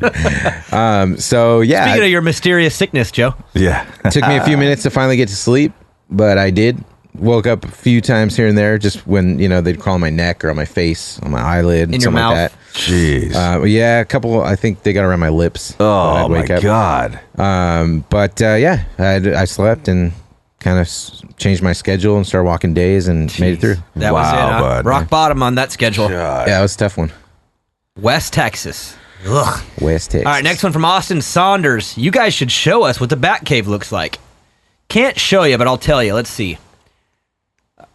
So yeah. Speaking of your mysterious sickness, Joe. Yeah. It took me a few minutes to finally get to sleep, but I did. Woke up a few times here and there, just when they'd crawl on my neck or on my face, on my eyelid, in something your mouth. like that. Jeez. Yeah, a couple. I think they got around my lips. Oh my god. But yeah, I slept and kind of changed my schedule and started walking days and made it through. That was it. Huh? bud. Rock bottom on that schedule. God. Yeah, it was a tough one. West Texas. Ugh. West Texas. All right, next one from Austin Saunders. You guys should show us what the Bat Cave looks like. Can't show you, but I'll tell you. Let's see.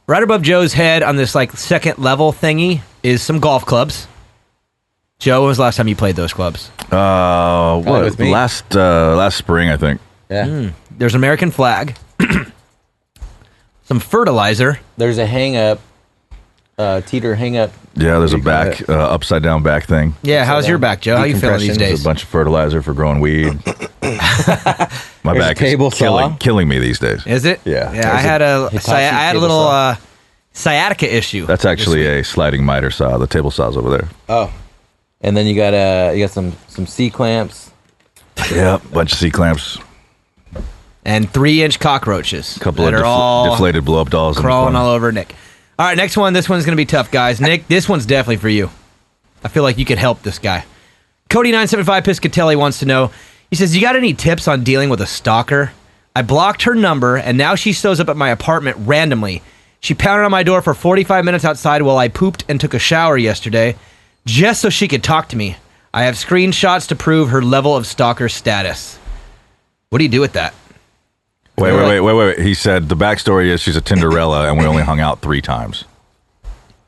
Right above Joe's head on this like second level thingy is some golf clubs. Joe, when was the last time you played those clubs? What? Last spring, I think. Yeah. There's an American flag. Some fertilizer. There's a hang-up, teeter hang-up. Yeah, there's a back, upside down back thing. Yeah, how's your back, Joe? How you feeling these There's days? a bunch of fertilizer for growing weed. My back is killing me these days. Is it? Yeah. Yeah, I had a little sciatica issue. That's actually a sliding miter saw. The table saw's over there. Oh. And then you got some C-clamps. Yeah, bunch of C-clamps. And 3-inch cockroaches. A couple of deflated blow-up dolls. Crawling all over Nick. All right, next one. This one's going to be tough, guys. Nick, this one's definitely for you. I feel like you could help this guy. Cody975 Piscatelli wants to know, he says, you got any tips on dealing with a stalker? I blocked her number, and now she shows up at my apartment randomly. She pounded on my door for 45 minutes outside while I pooped and took a shower yesterday, just so she could talk to me. I have screenshots to prove her level of stalker status. What do you do with that? Wait. He said the backstory is she's a Tinderella and we only hung out 3 times.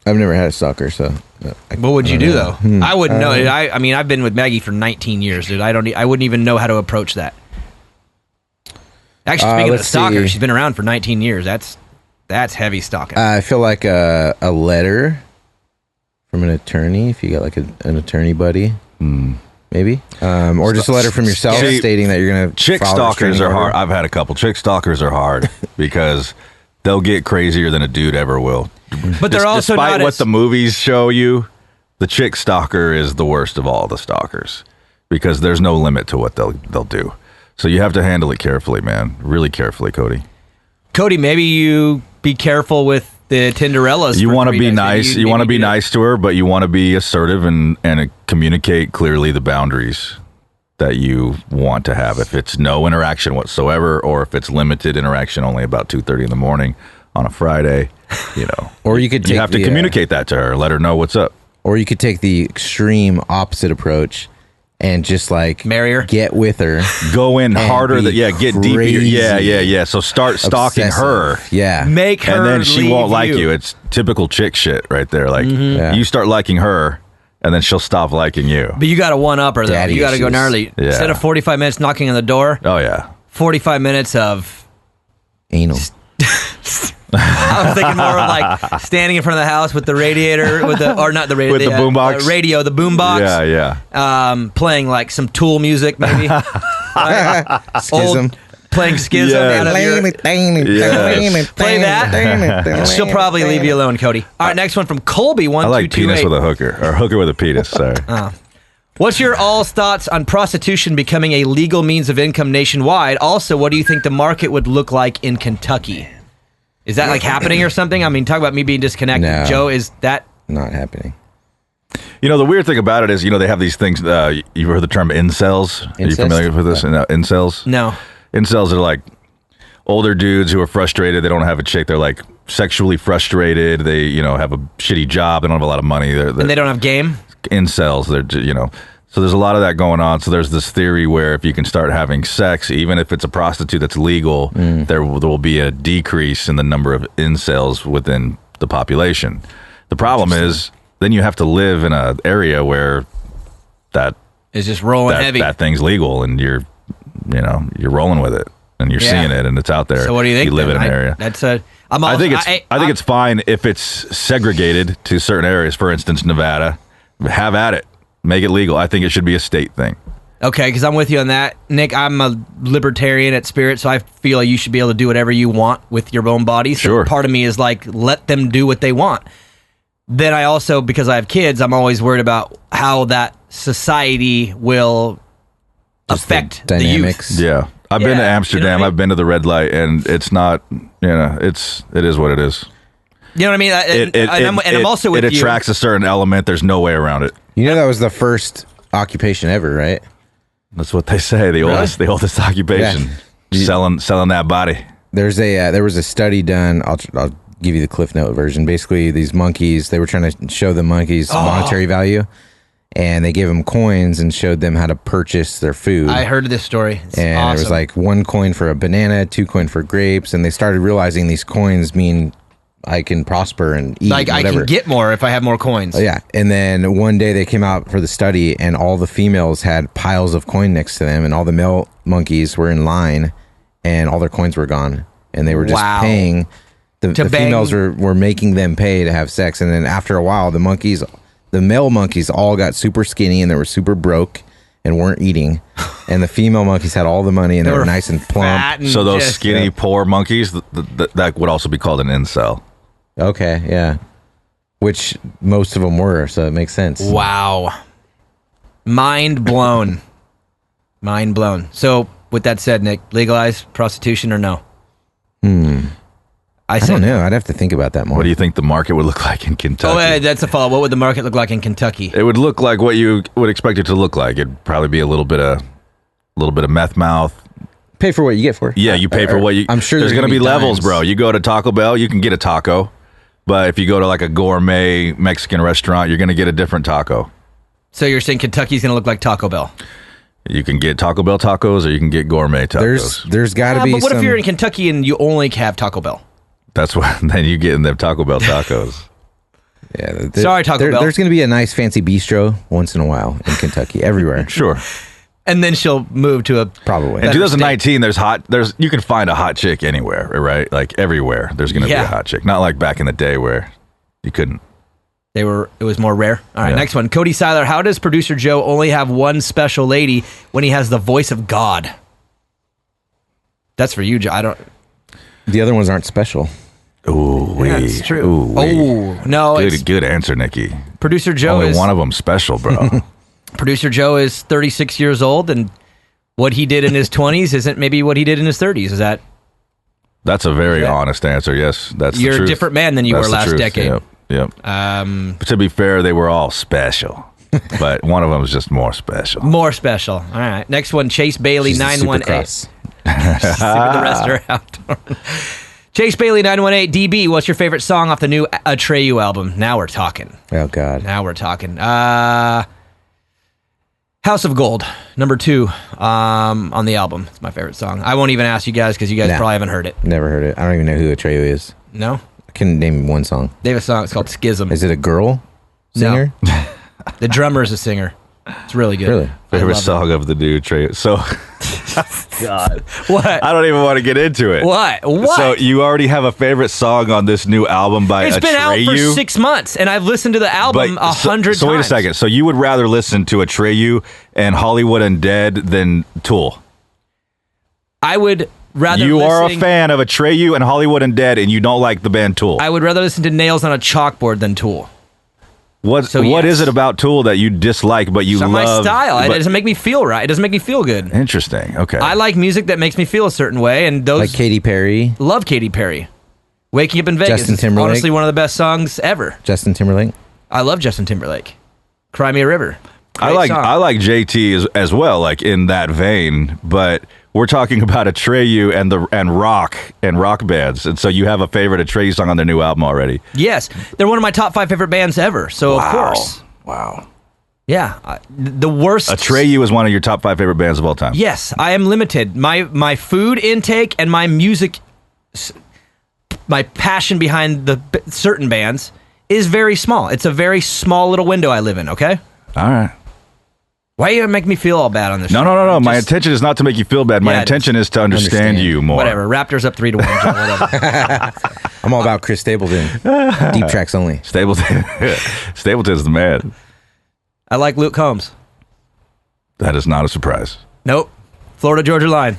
I've never had a stalker, so. What would you do, though? I wouldn't know. I mean, I've been with Maggie for 19 years, dude. I wouldn't even know how to approach that. Actually, speaking of the stalker, she's been around for 19 years. That's heavy stalking. I feel like a letter from an attorney, if you got like an attorney buddy. Maybe. Or just a letter from yourself stating that you're going to. Chick stalkers are hard. I've had a couple. Chick stalkers are hard because they'll get crazier than a dude ever will. But they're also despite not what the movies show you, the chick stalker is the worst of all the stalkers because there's no limit to what they'll do. So you have to handle it carefully, man. Really carefully, Cody. Cody, maybe you be careful with the Tinderellas. You want to be nice. You want to be nice to her, but you want to be assertive and communicate clearly the boundaries that you want to have. If it's no interaction whatsoever, or if it's limited interaction only about 2:30 in the morning on a Friday, or you could have to communicate that to her. Let her know what's up. Or you could take the extreme opposite approach and just like marry her, get with her, go in harder. Get deeper. Yeah. So start stalking her. Yeah, make her, and then she won't like you. It's typical chick shit right there. Like you start liking her, and then she'll stop liking you. But you got to one up her though. Daddy You got to go issues. gnarly. Yeah. Instead of 45 minutes knocking on the door. Oh yeah, 45 minutes of anal. I was thinking more of like standing in front of the house with the radiator, or not the radiator, with the boombox, radio, the boombox. Yeah. Playing like some Tool music, maybe. Schism. Playing Schism out of your... Play that. She'll probably leave you alone, Cody. All right, next one from Colby. I like penis with a hooker, or hooker with a penis. Sorry. What's your all's thoughts on prostitution becoming a legal means of income nationwide? Also, what do you think the market would look like in Kentucky? Is that like happening or something? I mean, talk about me being disconnected. No. Joe, is that not happening? The weird thing about it is, they have these things. You've heard the term incels? Are you familiar with this? Incels? No. Incels are like older dudes who are frustrated. They don't have a chick. They're like sexually frustrated. They, have a shitty job. They don't have a lot of money. And they don't have game? Incels. They're, so there's a lot of that going on. So there's this theory where if you can start having sex, even if it's a prostitute that's legal, there will be a decrease in the number of incels within the population. The problem is then you have to live in an area where that is just rolling heavy. That thing's legal, and you're rolling with it, and you're seeing it, and it's out there. So what do you think? You live in an area. I think it's fine if it's segregated to certain areas. For instance, Nevada, have at it. Make it legal. I think it should be a state thing. Okay, because I'm with you on that. Nick, I'm a libertarian at spirit, so I feel like you should be able to do whatever you want with your own body. So sure. Part of me is like, let them do what they want. Then I also, because I have kids, I'm always worried about how that society will affect the youth. Yeah. I've been to Amsterdam. I've been to the red light, and it's not, it is what it is. You know what I mean? I'm also with you. It attracts a certain element. There's no way around it. That was the first occupation ever, right? That's what they say. The oldest occupation. Yeah. Selling that body. There was a study done. I'll give you the Cliff Note version. Basically, these monkeys, they were trying to show the monkeys monetary value, and they gave them coins and showed them how to purchase their food. I heard of this story. It's and awesome. There was like 1 coin for a banana, 2 coin for grapes, and they started realizing these coins mean I can prosper and eat. Like whatever. I can get more if I have more coins. Oh, yeah. And then one day they came out for the study, and all the females had piles of coin next to them, and all the male monkeys were in line, and all their coins were gone, and they were just paying. The females were making them pay to have sex, and then after a while, the male monkeys all got super skinny, and they were super broke and weren't eating, and the female monkeys had all the money, and they were nice and plump. So those skinny, poor monkeys, that would also be called an incel. Okay, yeah. Which most of them were, so it makes sense. Wow. Mind blown. Mind blown. So, with that said, Nick, legalize prostitution or no? I don't know. I'd have to think about that more. What do you think the market would look like in Kentucky? Oh, that's a follow. What would the market look like in Kentucky? It would look like what you would expect it to look like. It'd probably be a little bit of meth mouth. Pay for what you get for it. Yeah, you pay for what you. I'm sure there's going to be levels, dimes. bro. You go to Taco Bell, you can get a taco, but if you go to like a gourmet Mexican restaurant, you're going to get a different taco. So you're saying Kentucky's going to look like Taco Bell? You can get Taco Bell tacos, or you can get gourmet tacos. There's got to be. But what if you're in Kentucky and you only have Taco Bell? That's what. Then you get in them Taco Bell tacos. Yeah. Sorry, Taco Bell. There's going to be a nice fancy bistro once in a while in Kentucky, everywhere. Sure. And then she'll move to a probably. In 2019, you can find a hot chick anywhere, right? Like everywhere, there's going to be a hot chick. Not like back in the day where you couldn't. It was more rare. All right, next one. Cody Seiler, how does producer Joe only have one special lady when he has the voice of God? That's for you, Joe. The other ones aren't special. Ooh, yeah, that's true. No, good answer, Nikki. Producer Joe only one of them special, bro. Producer Joe is 36 years old, and what he did in his 20s isn't maybe what he did in his 30s. Is that? That's a very honest answer. Yes, that's you're the truth. a different man than you were last decade. Yep. But to be fair, they were all special, but one of them was just more special. More special. All right. Next one, Chase Bailey, 918. The rest are outdoor. Chase Bailey, 918. DB, what's your favorite song off the new Atreyu album? Now we're talking. Oh, God. Now we're talking. House of Gold, number 2 on the album. It's my favorite song. I won't even ask you guys because you guys probably haven't heard it. Never heard it. I don't even know who Atreyu is. No? I couldn't name one song. They have a song. It's called Schism. Is it a girl singer? No. The drummer is a singer. It's really good. Really? Favorite song of the new Trey. So, God, what? I don't even want to get into it. What? So you already have a favorite song on this new album by It's been out for 6 months, and I've listened to the album 100 times. So wait a second. So you would rather listen to Atreyu and Hollywood Undead than Tool? I would rather. You are a fan of Atreyu and Hollywood Undead, and you don't like the band Tool. I would rather listen to Nails on a Chalkboard than Tool. What is it about Tool that you dislike but you love? It's not my style. It doesn't make me feel right. It doesn't make me feel good. Interesting. Okay. I like music that makes me feel a certain way, and those like Katy Perry. Love Katy Perry. Waking Up in Vegas. Justin is Timberlake. honestly one of the best songs ever. Justin Timberlake. I love Justin Timberlake. Cry Me a River. I like JT as well, like in that vein, but we're talking about Atreyu and rock bands, and so you have a favorite Atreyu song on their new album already. Yes, they're one of my top 5 favorite bands ever. So of course, wow, yeah, the worst. Atreyu is one of your top 5 favorite bands of all time. Yes, I am limited. My food intake and my music, my passion behind the certain bands is very small. It's a very small little window I live in. Okay. All right. Why you make me feel all bad on this show? No. My intention is not to make you feel bad. My intention is to understand you more. Whatever. Raptors up 3-1. Whatever. I'm all about Chris Stapleton. Deep tracks only. Stapleton's the man. I like Luke Combs. That is not a surprise. Nope. Florida Georgia Line.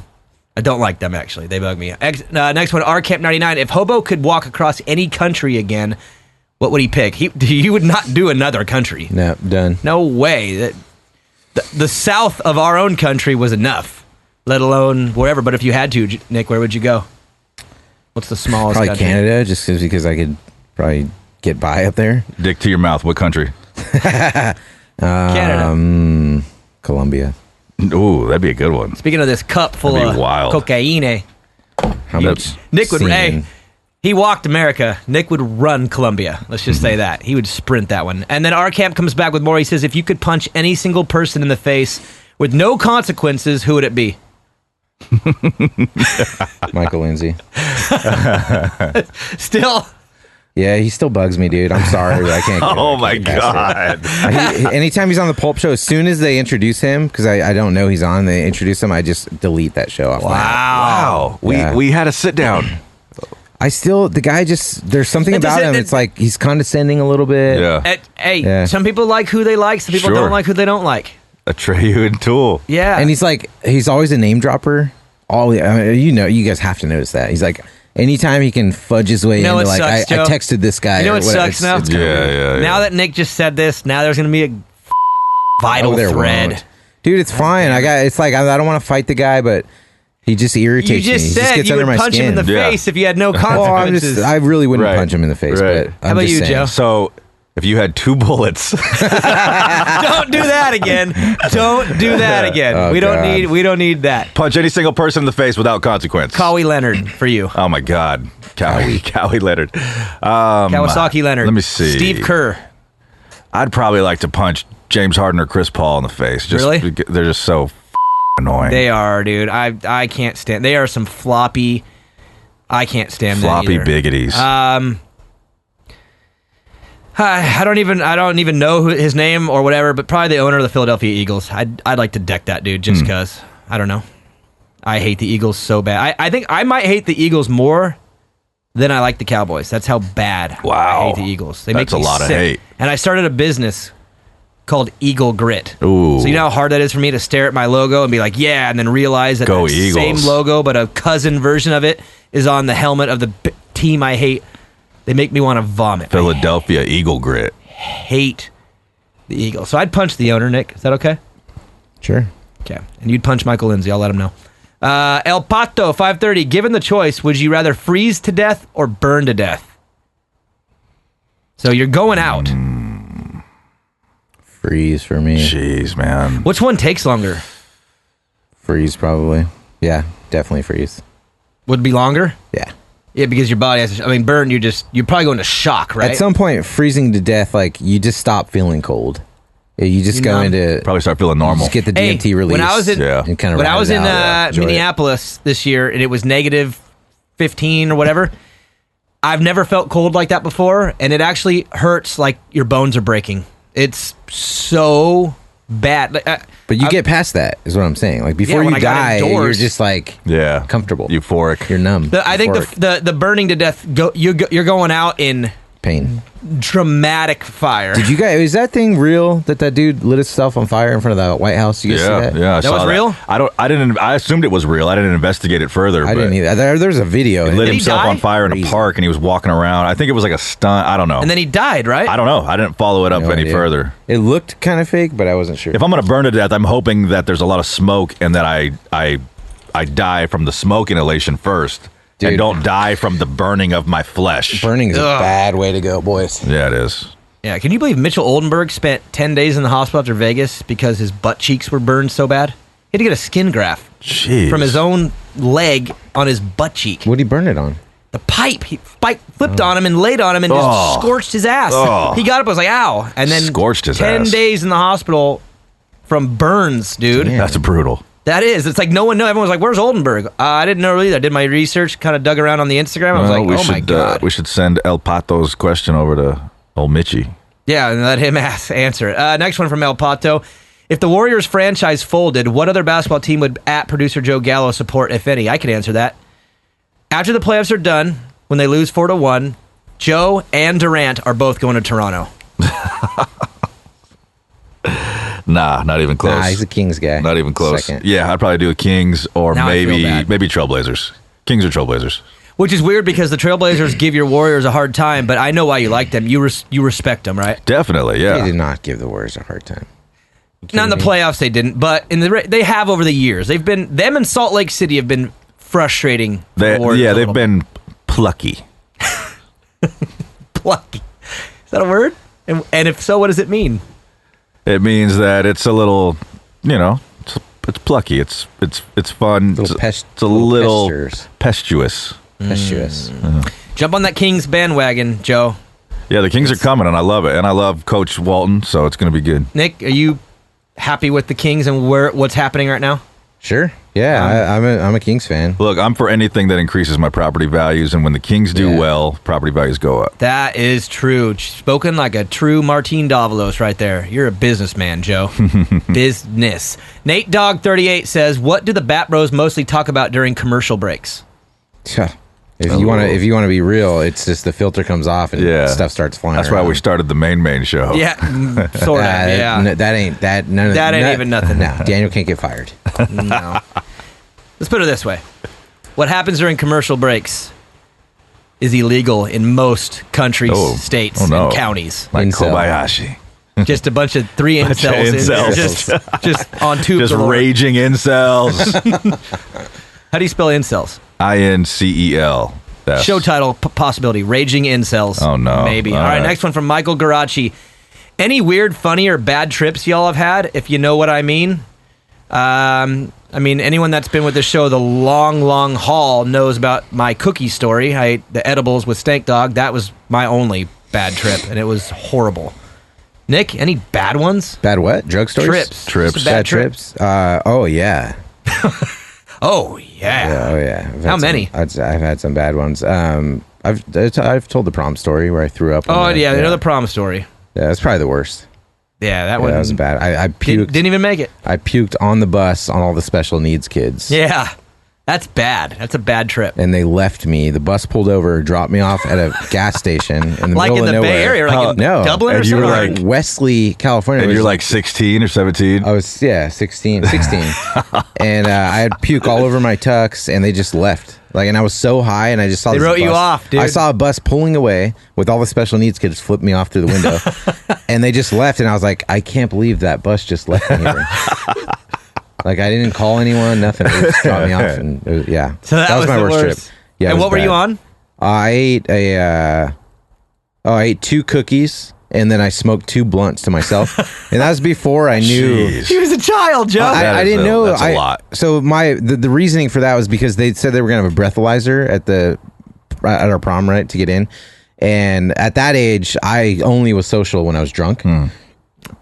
I don't like them, actually. They bug me. Next one, R Camp 99. If Hobo could walk across any country again, what would he pick? He would not do another country. No, done. No way. The south of our own country was enough, let alone wherever. But if you had to, Nick, where would you go? What's the smallest probably country? Canada, just because I could probably get by up there. Dick to your mouth. What country? Canada. Colombia. Ooh, that'd be a good one. Speaking of this cup full of wild. cocaine. How much? Nick would. semen? Hey, He walked America. Nick would run Columbia. Let's just say that. He would sprint that one. And then R Camp comes back with more. He says, if you could punch any single person in the face with no consequences, who would it be? Michael Lindsay. Still. Yeah, he still bugs me, dude. I'm sorry, but I can't. Oh my God! Anytime he's on the Pulp Show, as soon as they introduce him, because I don't know he's on, they introduce him, I just delete that show off. Wow. Yeah. We had a sit down. The guy just, there's something about him. It's like he's condescending a little bit. Yeah. Some people like who they like. Some people don't like who they don't like. Atreyu and Tool. Yeah. And he's always a name dropper. You guys have to notice that. He's like, anytime he can fudge his way into like, sucks, I texted this guy. You know what sucks now? Yeah. Now that Nick just said this, now there's going to be a vital thread. Won't. Dude, it's fine. I don't want to fight the guy, but he just irritates me. You just said gets you under would my punch skin. him in the face if you had no consequences. I really wouldn't punch him in the face. But how about you, Joe? So, if you had 2 bullets, don't do that again. Don't do that again. Oh, we don't need that. punch any single person in the face without consequence. Cowie Leonard for you. Oh my God, Cowie Leonard. Kawasaki Leonard. Let me see. Steve Kerr. I'd probably like to punch James Harden or Chris Paul in the face. Really? They're just so annoying. They are, dude. I can't stand. They are some floppy. I can't stand floppy them either. biggities. I don't even know his name or whatever, but probably the owner of the Philadelphia Eagles. I'd like to deck that dude just because. I don't know. I hate the Eagles so bad. I think I might hate the Eagles more than I like the Cowboys. That's how bad I hate the Eagles. They make me a lot sick. of hate. And I started a business called Eagle Grit. Ooh. So you know how hard that is for me to stare at my logo and be like, yeah, and then realize that the same logo, but a cousin version of it is on the helmet of the team I hate. They make me want to vomit. Philadelphia Eagle Grit. Hate the Eagles. So I'd punch the owner, Nick. Is that okay? Sure. Okay. And you'd punch Michael Lindsay. I'll let him know. El Pato, 530. Given the choice, would you rather freeze to death or burn to death? So you're going out. Freeze for me. Jeez, man. Which one takes longer? Freeze, probably. Yeah, definitely freeze. Would it be longer? Yeah. Yeah, because your body has. Burn. You're probably going to shock, right? At some point, freezing to death, like you just stop feeling cold. You just go into probably start feeling normal. Just get the DMT release. When I was in enjoy Minneapolis this year, and it was negative 15 or whatever, I've never felt cold like that before, and it actually hurts like your bones are breaking. It's so bad. But you get past that, is what I'm saying. Like before you die, you're just like comfortable, euphoric. You're numb. I think the burning to death, you're going out in pain, dramatic fire. Did you guys? Is that thing real? That dude lit himself on fire in front of the White House? You guys see that? Yeah, that was real. I didn't. I assumed it was real. I didn't investigate it further. I didn't either. There's a video. He lit himself on fire in a park, and he was walking around. I think it was like a stunt. I don't know. And then he died, right? I don't know. I didn't follow it up any further. It looked kind of fake, but I wasn't sure. If I'm gonna burn to death, I'm hoping that there's a lot of smoke and that I die from the smoke inhalation first. Dude. And don't die from the burning of my flesh. Burning is a bad way to go, boys. Yeah, it is. Yeah, can you believe Mitchell Oldenburg spent 10 days in the hospital after Vegas because his butt cheeks were burned so bad? He had to get a skin graft from his own leg on his butt cheek. What did he burn it on? The pipe. He flipped on him and laid on him and just scorched his ass. He got up and was like, ow. And then scorched his 10 ass. days in the hospital from burns, dude. Damn. That's brutal. That is. It's like no one knows. Everyone's like, where's Oldenburg? I didn't know either. I did my research, kind of dug around on the Instagram. I was like, oh my God. We should send El Pato's question over to old Mitchie. Yeah, and let him answer it. Next one from El Pato. If the Warriors franchise folded, what other basketball team would @producer Joe Gallo support, if any? I could answer that. After the playoffs are done, when they lose 4-1, Joe and Durant are both going to Toronto. Nah, not even close. Nah, he's a Kings guy. Not even close. Second. Yeah, I'd probably do Kings or Now maybe Trailblazers. Kings or Trailblazers. Which is weird because the Trailblazers give your Warriors a hard time, but I know why you like them. You respect them, right? Definitely, yeah. They did not give the Warriors a hard time. Not in the playoffs, they didn't, but they have over the years. Them and Salt Lake City have been frustrating. They've been plucky. Plucky. Is that a word? And if so, what does it mean? It means that it's a little, it's plucky. It's fun. It's a little pestures. pestuous. Pestuous. Jump on that Kings bandwagon, Joe. Yeah, the Kings are coming, and I love it. And I love Coach Walton, so it's going to be good. Nick, are you happy with the Kings and what's happening right now? Sure. Yeah, I'm a Kings fan. Look, I'm for anything that increases my property values, and when the Kings do well, property values go up. That is true. Spoken like a true Martin Davalos right there. You're a businessman, Joe. Business. Nate Dog 38 says, "What do the Bat Bros mostly talk about during commercial breaks?" If you want to be real, it's just the filter comes off and stuff starts flying. That's around. why we started the main show. Yeah, sort of. Yeah, that ain't even nothing. No, Daniel can't get fired. No. Let's put it this way: what happens during commercial breaks is illegal in most countries, states, and counties. Like Kobayashi. Just a bunch of three incels. Just on two. Just raging incels. How do you spell incels? INCEL. Show title possibility: Raging Incels. Oh no, maybe. All right, next one from Michael Garachi. Any weird, funny, or bad trips y'all have had? If you know what I mean. Anyone that's been with the show the long haul knows about my cookie story. I ate the edibles with Stank Dog. That was my only bad trip, and it was horrible. Nick, any bad ones? Bad what? Drug stories? Trips. Bad trips. Oh yeah. Oh yeah. I've How many? I've had some bad ones. I've told the prom story where I threw up. Oh yeah, you know the prom story. Yeah, that's probably the worst. Yeah, that one was bad. I puked. Didn't even make it. I puked on the bus on all the special needs kids. Yeah, that's bad. That's a bad trip. And they left me. The bus pulled over, dropped me off at a gas station in the like middle in of the nowhere. Bay Area, like in Dublin or and you something. were like Wesley, California. And you're like 16 or 17. I was 16. And I had puke all over my tux, and they just left. And I was so high, and I just saw they this wrote bus. You off, dude. I saw a bus pulling away with all the special needs kids flip me off through the window, and they just left. And I was like, I can't believe that bus just left me here. I didn't call anyone, nothing. They just dropped me off, and So that was my worst trip. Yeah. And what were you on? I ate 2 cookies. And then I smoked 2 blunts to myself, and that was before I knew. Jeez. He was a child, Joe. I didn't know. That's a lot. So the reasoning for that was because they said they were going to have a breathalyzer at our prom, right, to get in. And at that age, I only was social when I was drunk.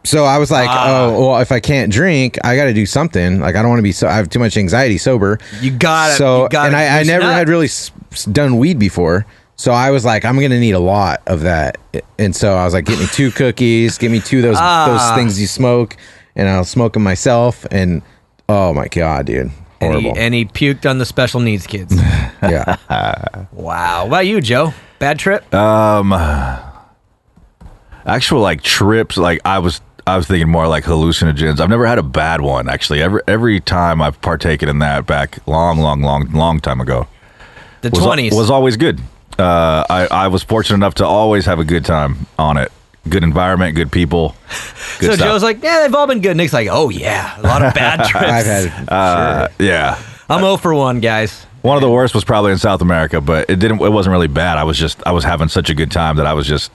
So I was like, oh, well, if I can't drink, I got to do something. I don't want to be. I have too much anxiety sober. You got it. So and I never had really done weed before. So I was like, I'm going to need a lot of that. And so I was like, get me 2 cookies, get me 2 of those things you smoke, and I'll smoke them myself. And oh my God, dude. Horrible. And he puked on the special needs kids. Yeah. Wow. What about you, Joe? Bad trip? Actual trips, I was thinking more like hallucinogens. I've never had a bad one, actually. Every time I've partaken in that back long time ago. The 20s. Was always good. I was fortunate enough to always have a good time on it. Good environment, good people. Good so stuff. Joe's like, yeah, they've all been good. Nick's like, oh yeah, a lot of bad trips. I've had, yeah. I'm 0 for 1, guys. One of the worst was probably in South America, but it wasn't really bad. I was having such a good time that I was just,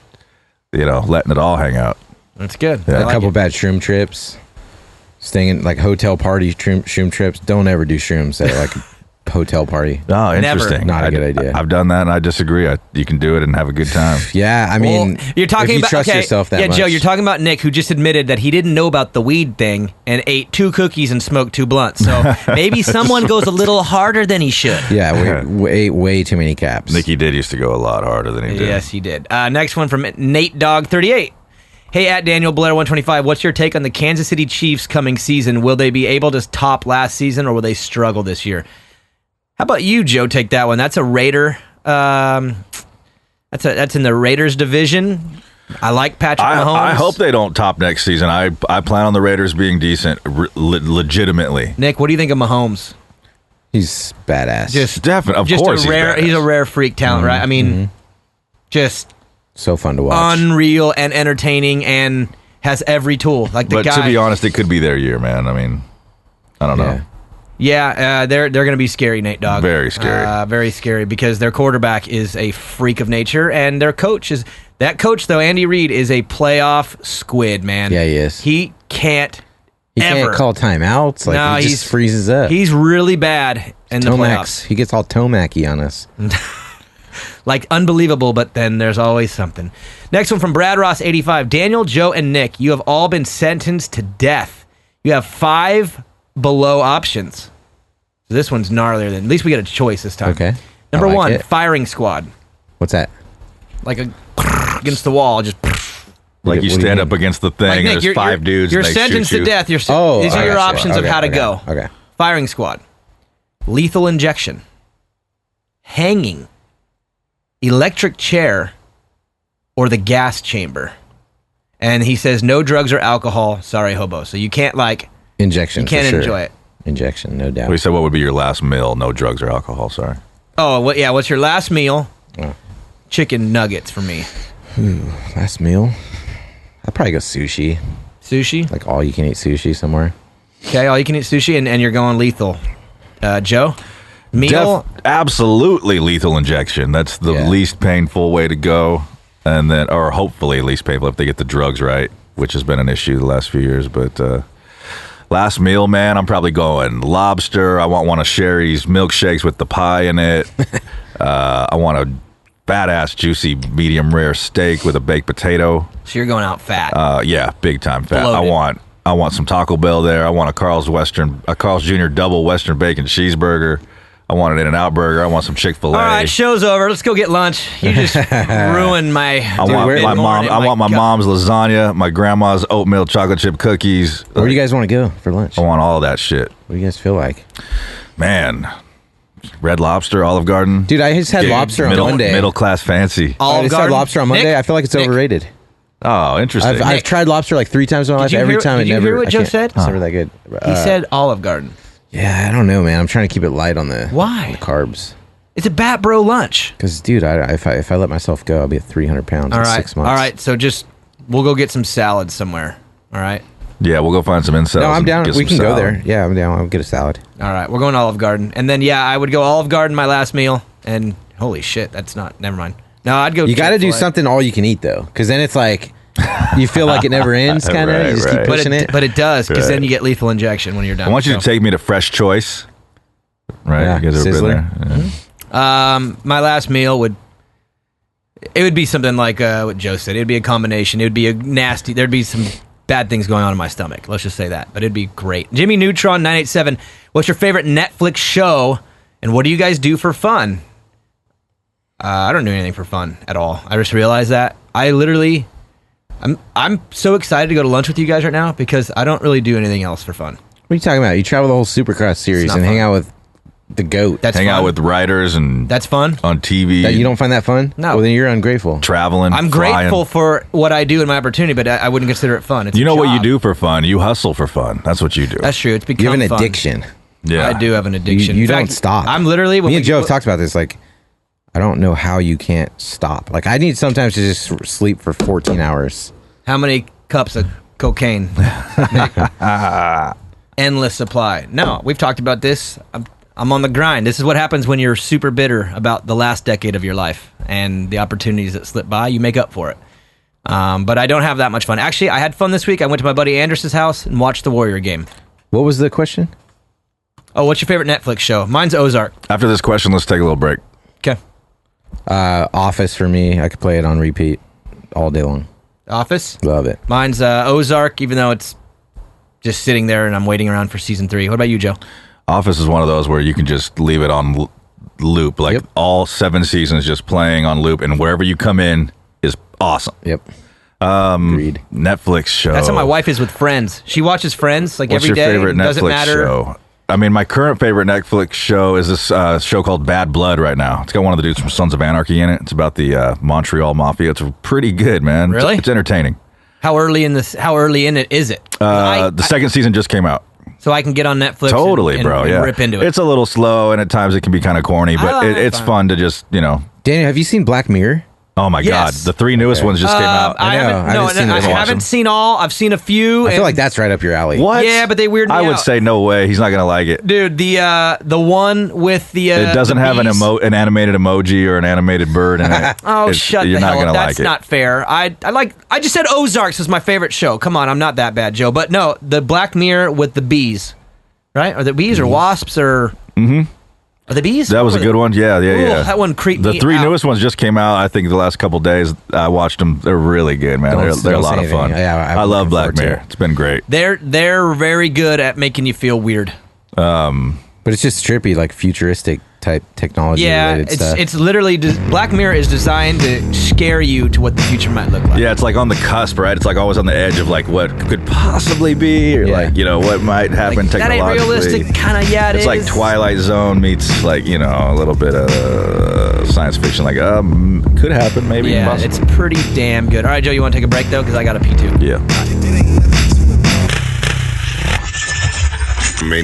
letting it all hang out. That's good. Yeah. A couple bad shroom trips. Staying in hotel party shroom trips. Don't ever do shrooms at hotel party. Oh, interesting. Not a good idea. I've done that, and I disagree. You can do it and have a good time. Yeah, I mean, you're talking if you about trust yourself that much. Joe, you're talking about Nick, who just admitted that he didn't know about the weed thing and ate 2 cookies and smoked 2 blunts. So maybe someone goes a little harder than he should. Yeah, we ate way too many caps. Nicky did used to go a lot harder than he did. Yes, he did. Next one from Nate Dog 38. Hey, at Daniel Blair 125, what's your take on the Kansas City Chiefs coming season? Will they be able to top last season, or will they struggle this year? How about you, Joe? Take that one. That's a Raider. That's in the Raiders division. I like Patrick Mahomes. I hope they don't top next season. I plan on the Raiders being decent, legitimately. Nick, what do you think of Mahomes? He's badass. Just definitely, of course, he's a rare freak talent, right? I mean, just so fun to watch, unreal and entertaining, and has every tool. But to be honest, it could be their year, man. I mean, I don't know. Yeah, they're going to be scary, Nate Dogg. Very scary. Very scary, because their quarterback is a freak of nature, and their coach is... That coach, though, Andy Reid, is a playoff squid, man. Yeah, he is. He can't call timeouts. He just freezes up. He's really bad in the playoffs. He gets all Tomac-y on us. Like, unbelievable, but then there's always something. Next one from Brad Ross, 85. Daniel, Joe, and Nick, you have all been sentenced to death. You have 5 below options. So this one's gnarlier than... At least we get a choice this time. Okay. Number I like 1, it. firing squad. What's that? Like against the wall, just... Like you stand up against the thing Like, Nick, and there's 5 dudes You're and they sentenced shoot to you. death. These are I your got options you. of how to go. Okay. Firing squad. Lethal injection. Hanging. Electric chair. Or the gas chamber. And he says no drugs or alcohol. Sorry, hobo. So you can't Injection. You can't for sure. enjoy it. Injection, no doubt. We said what would be your last meal? No drugs or alcohol, sorry. Oh, what's your last meal? Oh. Chicken nuggets for me. Last meal? I'd probably go sushi. Sushi? Like all you can eat sushi somewhere. Okay, all you can eat sushi and you're going lethal. Joe? Meal? Absolutely lethal injection. That's the least painful way to go. And then, or hopefully least painful if they get the drugs right, which has been an issue the last few years. But last meal, man, I'm probably going lobster. I want one of Sherry's milkshakes with the pie in it. I want a badass, juicy, medium rare steak with a baked potato. So you're going out fat. Yeah, big time fat. Bloated. I want some Taco Bell there. I want a Carl's Jr. double Western bacon cheeseburger. I want an In-N-Out burger. I want some Chick-fil-A. All right, show's over. Let's go get lunch. You just ruined my. I want my mom's lasagna, my grandma's oatmeal chocolate chip cookies. Where do you guys want to go for lunch? I want all of that shit. What do you guys feel like? Man, Red Lobster, Olive Garden. Dude, I just had lobster on Monday. Middle class fancy. I just had lobster on Monday. Nick? I feel like it's overrated. Oh, interesting. I've tried lobster like 3 times in my life. Every time did you hear what Joe said? It's never that good. He said Olive Garden. Yeah, I don't know, man. I'm trying to keep it light on the carbs. It's a bat bro lunch. Because, dude, if I let myself go, I'll be at 300 pounds in 6 months. All right, so we'll go get some salad somewhere. All right? Yeah, we'll go find some Incels. No, I'm down. Get We some can go salad. there. Yeah, I'm down. I'll get a salad. All right, we're going Olive Garden. And then, I would go Olive Garden my last meal. And holy shit, never mind. No, I'd go You got to do Chick-fil-A. something all you can eat, though. Because then it's like, you feel like it never ends, kind of. You just keep pushing it. But it does, because then you get lethal injection when you're done. I want you to take me to Fresh Choice. Right? Yeah, You guys ever been Sizzler. there? Yeah. My last meal would be something like what Joe said. It'd be a combination. It would be a nasty. There'd be some bad things going on in my stomach. Let's just say that. But it'd be great. Jimmy Neutron 987. What's your favorite Netflix show, and what do you guys do for fun? I don't do anything for fun at all. I just realized that. I'm so excited to go to lunch with you guys right now because I don't really do anything else for fun. What are you talking about? You travel the whole Supercross series not and hang fun. out with the GOAT. That's Hang fun. out with writers and That's fun. on TV. You don't find that fun? No. Well, then you're ungrateful. Traveling. I'm flying. grateful for what I do and my opportunity, but I wouldn't consider it fun. It's You a know what you job. do for fun? You hustle for fun. That's what you do. That's true. It's become You have an fun. addiction. Yeah. I do have an addiction. You In don't fact, stop. I'm literally... Me and Joe have talked about this. Like, I don't know how you can't stop. Like, I need sometimes to just sleep for 14 hours. How many cups of cocaine? Endless supply. No, we've talked about this. I'm on the grind. This is what happens when you're super bitter about the last decade of your life and the opportunities that slip by. You make up for it. But I don't have that much fun. Actually, I had fun this week. I went to my buddy Anders's house and watched the Warrior game. What was the question? Oh, what's your favorite Netflix show? Mine's Ozark. After this question, let's take a little break. Okay. Office for me. I could play it on repeat all day long. Office? Love it. Mine's Ozark, even though it's just sitting there and I'm waiting around for season 3. What about you, Joe? Office is one of those where you can just leave it on loop. Like Yep. all 7 seasons just playing on loop. And wherever you come in is awesome. Yep. Agreed. Netflix show. That's how my wife is with Friends. She watches Friends like What's every day. your favorite Doesn't Netflix matter. show? I mean, my current favorite Netflix show is this show called Bad Blood right now. It's got one of the dudes from Sons of Anarchy in it. It's about the Montreal Mafia. It's pretty good, man. Really? It's entertaining. How early in it is it? The second season just came out. So I can get on Netflix. Totally, and bro. and Yeah, rip into it. It's a little slow, and at times it can be kind of corny, but it's fun to just Daniel, have you seen Black Mirror? Oh my God, Yes. the 3 newest ones just came out. I know. haven't, I no, haven't seen I those. haven't seen all. I've seen a few. I feel like that's right up your alley. What? Yeah, but they weird me I would out. say no way. He's not gonna like it. Dude, the one with the It doesn't the have bees. an animated emoji or an animated bird in it. Oh, It's- shut You're the not hell gonna up. like That's it. not fair. I just said Ozarks was my favorite show. Come on, I'm not that bad, Joe. But no, the Black Mirror with the bees, right? Are the bees or wasps or? Mm-hmm. Are they bees? That was a good one. Yeah. Ooh, that one creeped me The three out. newest ones just came out, I think, the last couple days. I watched them. They're really good, man. They're a lot of fun. Yeah, I love Black Mirror. It's been great. They're very good at making you feel weird. But it's just trippy, like futuristic type technology related stuff. It's literally Black Mirror is designed to scare you to what the future might look like. Yeah, it's like on the cusp, right? It's like always on the edge of like what could possibly be, or like, you know, what might happen Like, that ain't technologically. realistic, kind of. Yeah, It's like Twilight Zone meets like, you know, a little bit of science fiction. Like, could happen, maybe. Yeah, possibly. it's pretty damn good. All right, Joe, you want to take a break though, because I got to pee too. Yeah. Main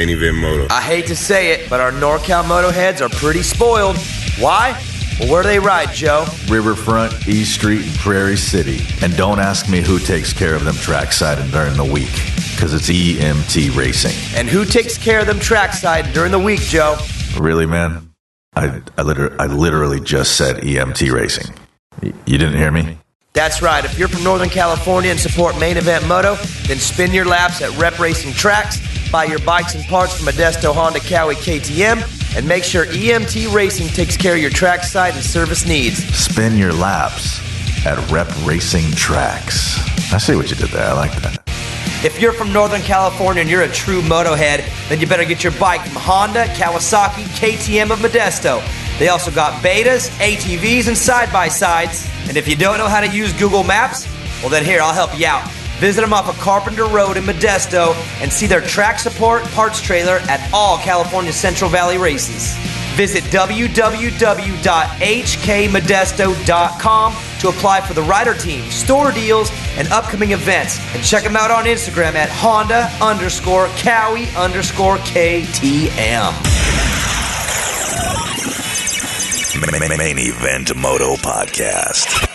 event moto. I hate to say it, but our NorCal Motoheads are pretty spoiled. Why? Well, where do they ride, Joe? Riverfront, East Street, and Prairie City. And don't ask me who takes care of them trackside and during the week, because it's EMT Racing. And who takes care of them trackside during the week, Joe? Really, man? I literally just said EMT Racing. You didn't hear me? That's right. If you're from Northern California and support Main Event Moto, then spin your laps at Rep Racing Tracks, buy your bikes and parts from Modesto, Honda, Cowie, KTM, and make sure EMT Racing takes care of your trackside and service needs. Spin your laps at Rep Racing Tracks. I see what you did there. I like that. If you're from Northern California and you're a true Motohead, then you better get your bike from Honda, Kawasaki, KTM of Modesto. They also got betas, ATVs, and side-by-sides. And if you don't know how to use Google Maps, well then here, I'll help you out. Visit them off of Carpenter Road in Modesto and see their track support parts trailer at all California Central Valley races. Visit www.hkmodesto.com to apply for the rider team, store deals, and upcoming events. And check them out on Instagram at Honda_Cowie_KTM. Main Event Moto Podcast.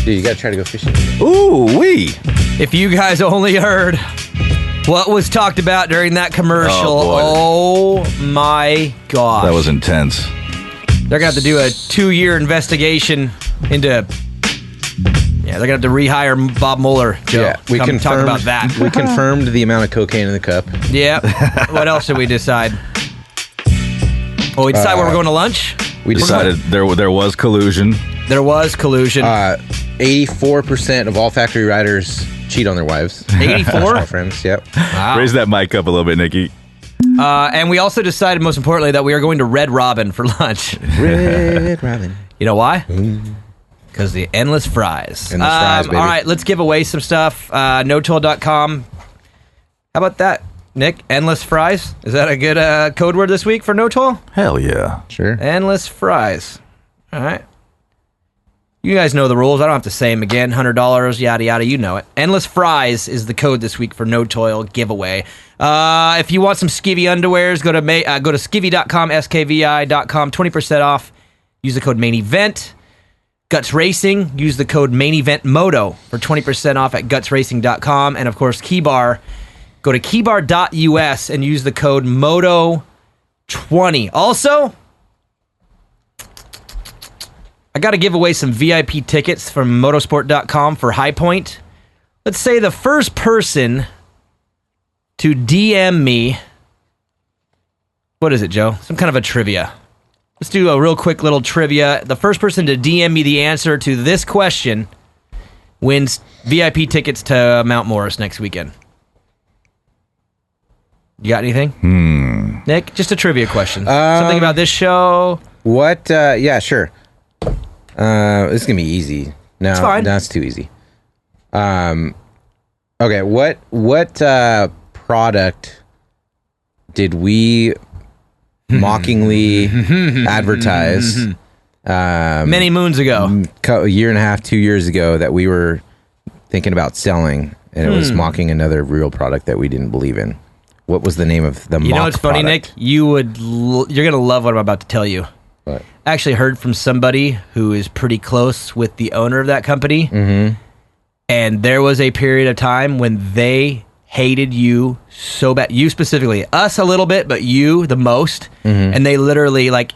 Dude, you gotta try to go fishing. Ooh, wee. If you guys only heard what was talked about during that commercial, Oh, oh my gosh. That was intense. They're going to have to do a 2-year investigation into... Yeah, they're going to have to rehire Bob Mueller, Joe. Yeah, we Come talk confirmed about that. We confirmed the amount of cocaine in the cup. Yeah. What else did we decide? Well, we decided where we're going to lunch. We decided there was collusion. There was collusion. 84% of all factory riders cheat on their wives. 84? My friends, yep. Wow. Raise that mic up a little bit, Nikki. And we also decided, most importantly, that we are going to Red Robin for lunch. Red Robin. You know why? Because the endless fries. Endless fries, baby. All right, let's give away some stuff. NoToil.com. How about that, Nick? Endless fries? Is that a good code word this week for NoToil? Hell yeah. Sure. Endless fries. All right. You guys know the rules. I don't have to say them again. $100, yada, yada. You know it. Endless fries is the code this week for No Toil giveaway. If you want some Skivvy underwears, go to skivvy.com, skvi.com, 20% off. Use the code main event. Guts Racing, use the code main event moto for 20% off at gutsracing.com. And of course, Keybar, go to keybar.us and use the code moto20. Also, I got to give away some VIP tickets from motorsport.com for High Point. Let's say the first person to DM me, what is it, Joe? Some kind of a trivia. Let's do a real quick little trivia. The first person to DM me the answer to this question wins VIP tickets to Mount Morris next weekend. You got anything? Nick, just a trivia question. Something about this show? What? Yeah, sure. This is gonna be easy. No, It's fine. No, it's too easy. Okay, what product did we mockingly advertise Many moons ago. a year and a half, 2 years ago that we were thinking about selling, and it was mocking another real product that we didn't believe in? What was the name of the You know what's funny, product? Nick? You're going to love what I'm about to tell you. What? I actually heard from somebody who is pretty close with the owner of that company. Mm-hmm. And there was a period of time when they hated you so bad. You specifically. Us a little bit, but you the most. Mm-hmm. And they literally, like,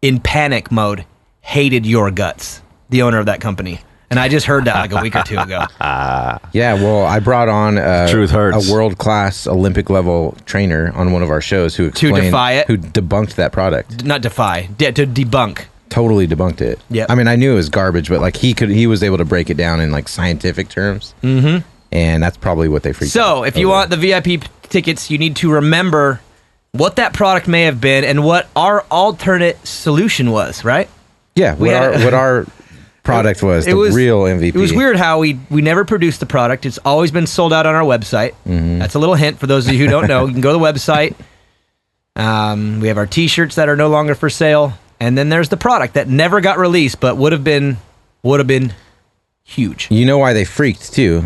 in panic mode, hated your guts, the owner of that company. And I just heard that like a week or two ago. Yeah, well, I brought on Truth hurts. a world-class Olympic-level trainer on one of our shows who explained, defy it? who debunked that product. Not defy, to debunk. Totally debunked it. Yep. I mean, I knew it was garbage, but like he was able to break it down in like scientific terms. Mm-hmm. And that's probably what they freaked out. So, if you want the VIP tickets, you need to remember what that product may have been and what our alternate solution was, right? Yeah, what our product was, the real MVP. It was weird how we never produced the product. It's always been sold out on our website. Mm-hmm. That's a little hint for those of you who don't know. You can go to the website. We have our T-shirts that are no longer for sale. And then there's the product that never got released, but would have been huge. You know why they freaked too?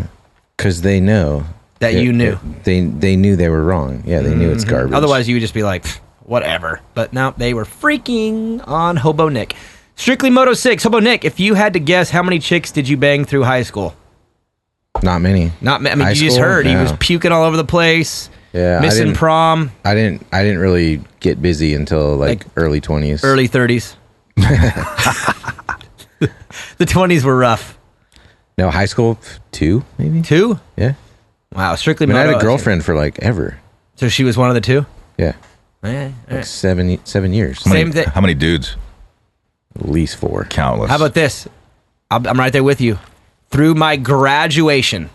Because they know that you knew. They knew they were wrong. Yeah, they knew it's garbage. Otherwise, you would just be like, whatever. But no, they were freaking on Hobo Nick. Strictly Moto 6. Hobo Nick, if you had to guess, how many chicks did you bang through high school? Not many. I mean, High you just school? heard he Yeah. was puking all over the place. Yeah, missing prom. I didn't really get busy until like early 20s. Early 30s. The 20s were rough. No, high school 2 maybe. 2? Yeah. Wow, strictly I mean, Moto. I had a girlfriend for like ever. So she was one of the 2? Yeah. Yeah. Like 7 years. Same thing. How many dudes? At least 4. Countless. How about this? I'm right there with you. Through my graduation,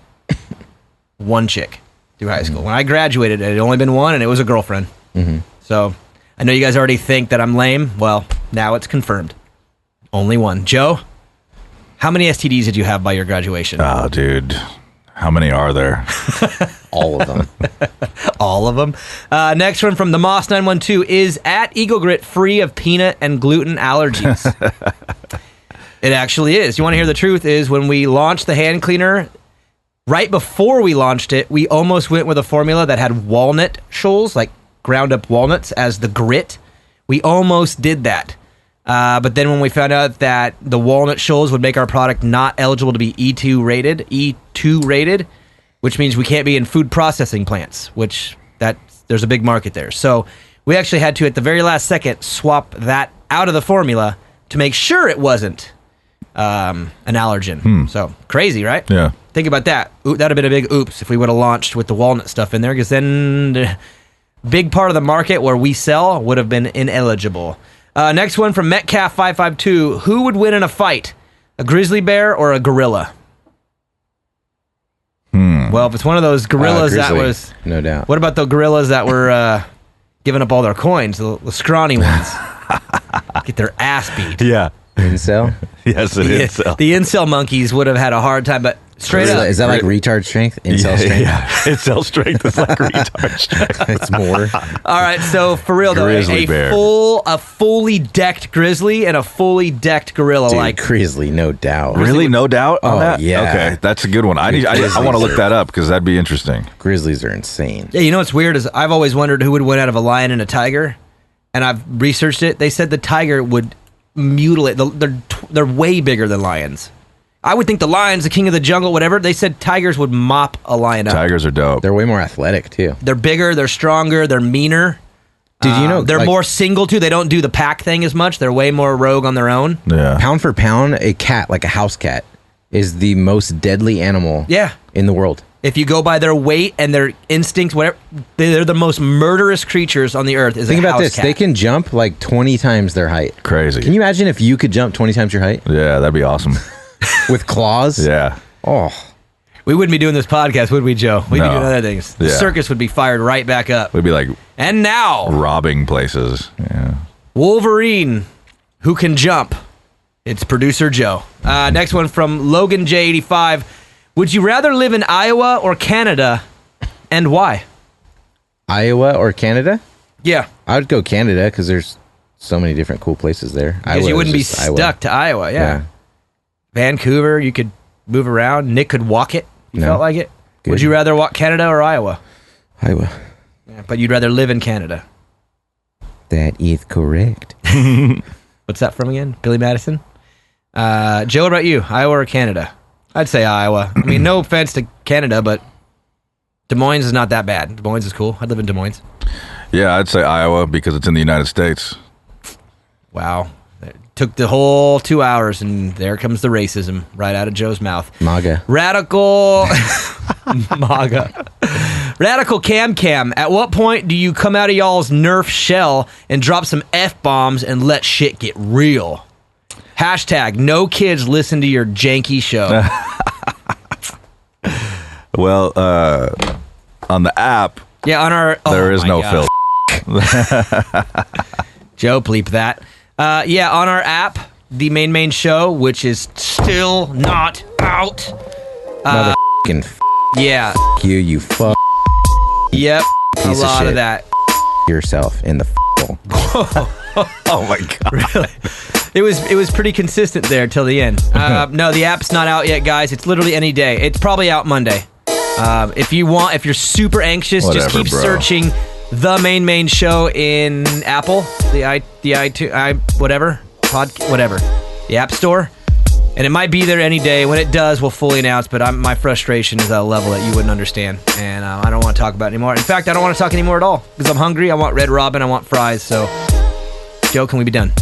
1 chick through high school. When I graduated, it had only been 1, and it was a girlfriend. Mm-hmm. So I know you guys already think that I'm lame. Well, now it's confirmed. Only 1. Joe, how many STDs did you have by your graduation? Oh, dude. How many are there? All of them. All of them. Next one from the Moss 912 is at Eagle Grit free of peanut and gluten allergies. It actually is. You want to hear the truth? Is when we launched the hand cleaner, right before we launched it, we almost went with a formula that had walnut shoals, like ground up walnuts, as the grit. We almost did that. But then when we found out that the walnut shoals would make our product not eligible to be E2 rated, which means we can't be in food processing plants, which there's a big market there. So we actually had to, at the very last second, swap that out of the formula to make sure it wasn't an allergen. So crazy, right? Yeah. Think about that. That would have been a big oops if we would have launched with the walnut stuff in there, because then the big part of the market where we sell would have been ineligible. Next one from Metcalf552. Who would win in a fight? A grizzly bear or a gorilla? Well, if it's one of those gorillas that grizzly, was... no doubt. What about the gorillas that were giving up all their coins? The scrawny ones. Get their ass beat. Yeah. Incel? Yes, it is. The incel monkeys would have had a hard time, but straight up. Is that like retard strength? Incel strength? Yeah. Incel strength is like retard strength. It's more. All right, so for real though, Grizzly bear. a fully decked grizzly and a fully decked gorilla. Dude, like grizzly, no doubt. Really? No doubt on Oh, that? yeah. Okay, that's a good one. I want to look that up because that'd be interesting. Grizzlies are insane. Yeah, you know what's weird is I've always wondered who would win out of a lion and a tiger, and I've researched it. They said the tiger would mutilate. They're way bigger than lions. I would think the lion's the king of the jungle, whatever. They said tigers would mop a lion up. Tigers are dope. They're way more athletic, too. They're bigger, they're stronger, they're meaner. Did you know they're like, more single too? They don't do the pack thing as much. They're way more rogue on their own. Yeah. pound for pound, a cat, like a house cat, is the most deadly animal in the world. If you go by their weight and their instincts, whatever, they're the most murderous creatures on the earth. Think about this. They can jump like 20 times their height. Crazy. Can you imagine if you could jump 20 times your height? Yeah, that'd be awesome. With claws? Yeah. Oh. We wouldn't be doing this podcast, would we, Joe? We'd be No. doing other things. The Yeah. circus would be fired right back up. We'd be like And now, robbing places. Yeah. Wolverine, who can jump. It's producer Joe. Next one from Logan J85. Would you rather live in Iowa or Canada, and why? Iowa or Canada? Yeah. I would go Canada because there's so many different cool places there. Because you Iowa wouldn't is be just Iowa. stuck to Iowa, yeah. Vancouver, you could move around. Nick could walk it. You No. felt like it. Good. Would you rather walk Canada or Iowa? Iowa. Yeah, but you'd rather live in Canada. That is correct. What's that from again? Billy Madison? Joe, what about you? Iowa or Canada? I'd say Iowa. I mean, no offense to Canada, but Des Moines is not that bad. Des Moines is cool. I'd live in Des Moines. Yeah, I'd say Iowa because it's in the United States. Wow. Took the whole 2 hours, and there comes the racism right out of Joe's mouth. MAGA. Radical MAGA. Radical Cam. At what point do you come out of y'all's Nerf shell and drop some F-bombs and let shit get real? Hashtag no kids listen to your janky show. Well, on the app, Yeah, on our... there is no filter. Joe, bleep that. Yeah, on our app, the main show, which is still not out. Motherfucking Yeah. you fuck Yep. piece A of lot shit. of that. yourself in the hole. Oh my god! Really? It was pretty consistent there till the end. No, the app's not out yet, guys. It's literally any day. It's probably out Monday. If you're super anxious, just keep searching the main show in Apple, the iTunes, whatever, the App Store, and it might be there any day. When it does, we'll fully announce. But my frustration is at a level that you wouldn't understand, and I don't want to talk about it anymore. In fact, I don't want to talk anymore at all because I'm hungry. I want Red Robin. I want fries. So, Joe, can we be done?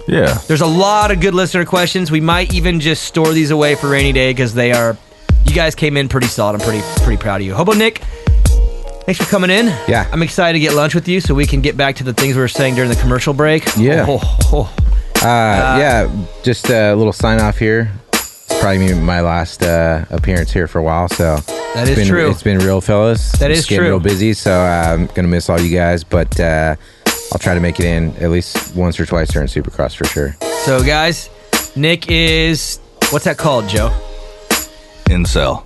Yeah. There's a lot of good listener questions. We might even just store these away for rainy day because they are. You guys came in pretty solid. I'm pretty proud of you. Hobo Nick, thanks for coming in. Yeah. I'm excited to get lunch with you so we can get back to the things we were saying during the commercial break. Yeah. Yeah, just a little sign off here. It's probably my last appearance here for a while, so that is true. It's been real, fellas. That It's is getting true. real busy, so I'm gonna miss all you guys, but I'll try to make it in at least once or twice during Supercross for sure. So, guys, Nick is what's that called, Joe? Incel.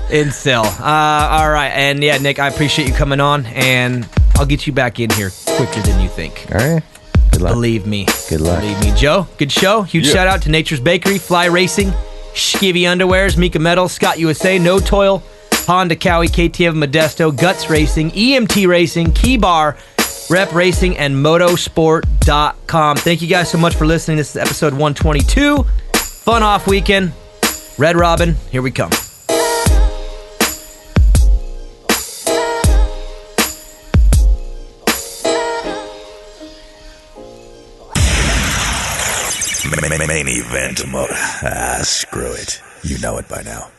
Incel. All right, and yeah, Nick, I appreciate you coming on, and I'll get you back in here quicker than you think. All right. Good luck. Believe me. Good luck. Believe me. Joe, good show. Huge shout out to Nature's Bakery, Fly Racing, Skivvy Underwears, Mika Metals, Scott USA, No Toil, Honda Cowie, KTM Modesto, Guts Racing, EMT Racing, Key Bar, Rep Racing, and Motosport.com. Thank you guys so much for listening. This is episode 122. Fun off weekend. Red Robin, here we come. Main event, Moto. Screw it. You know it by now.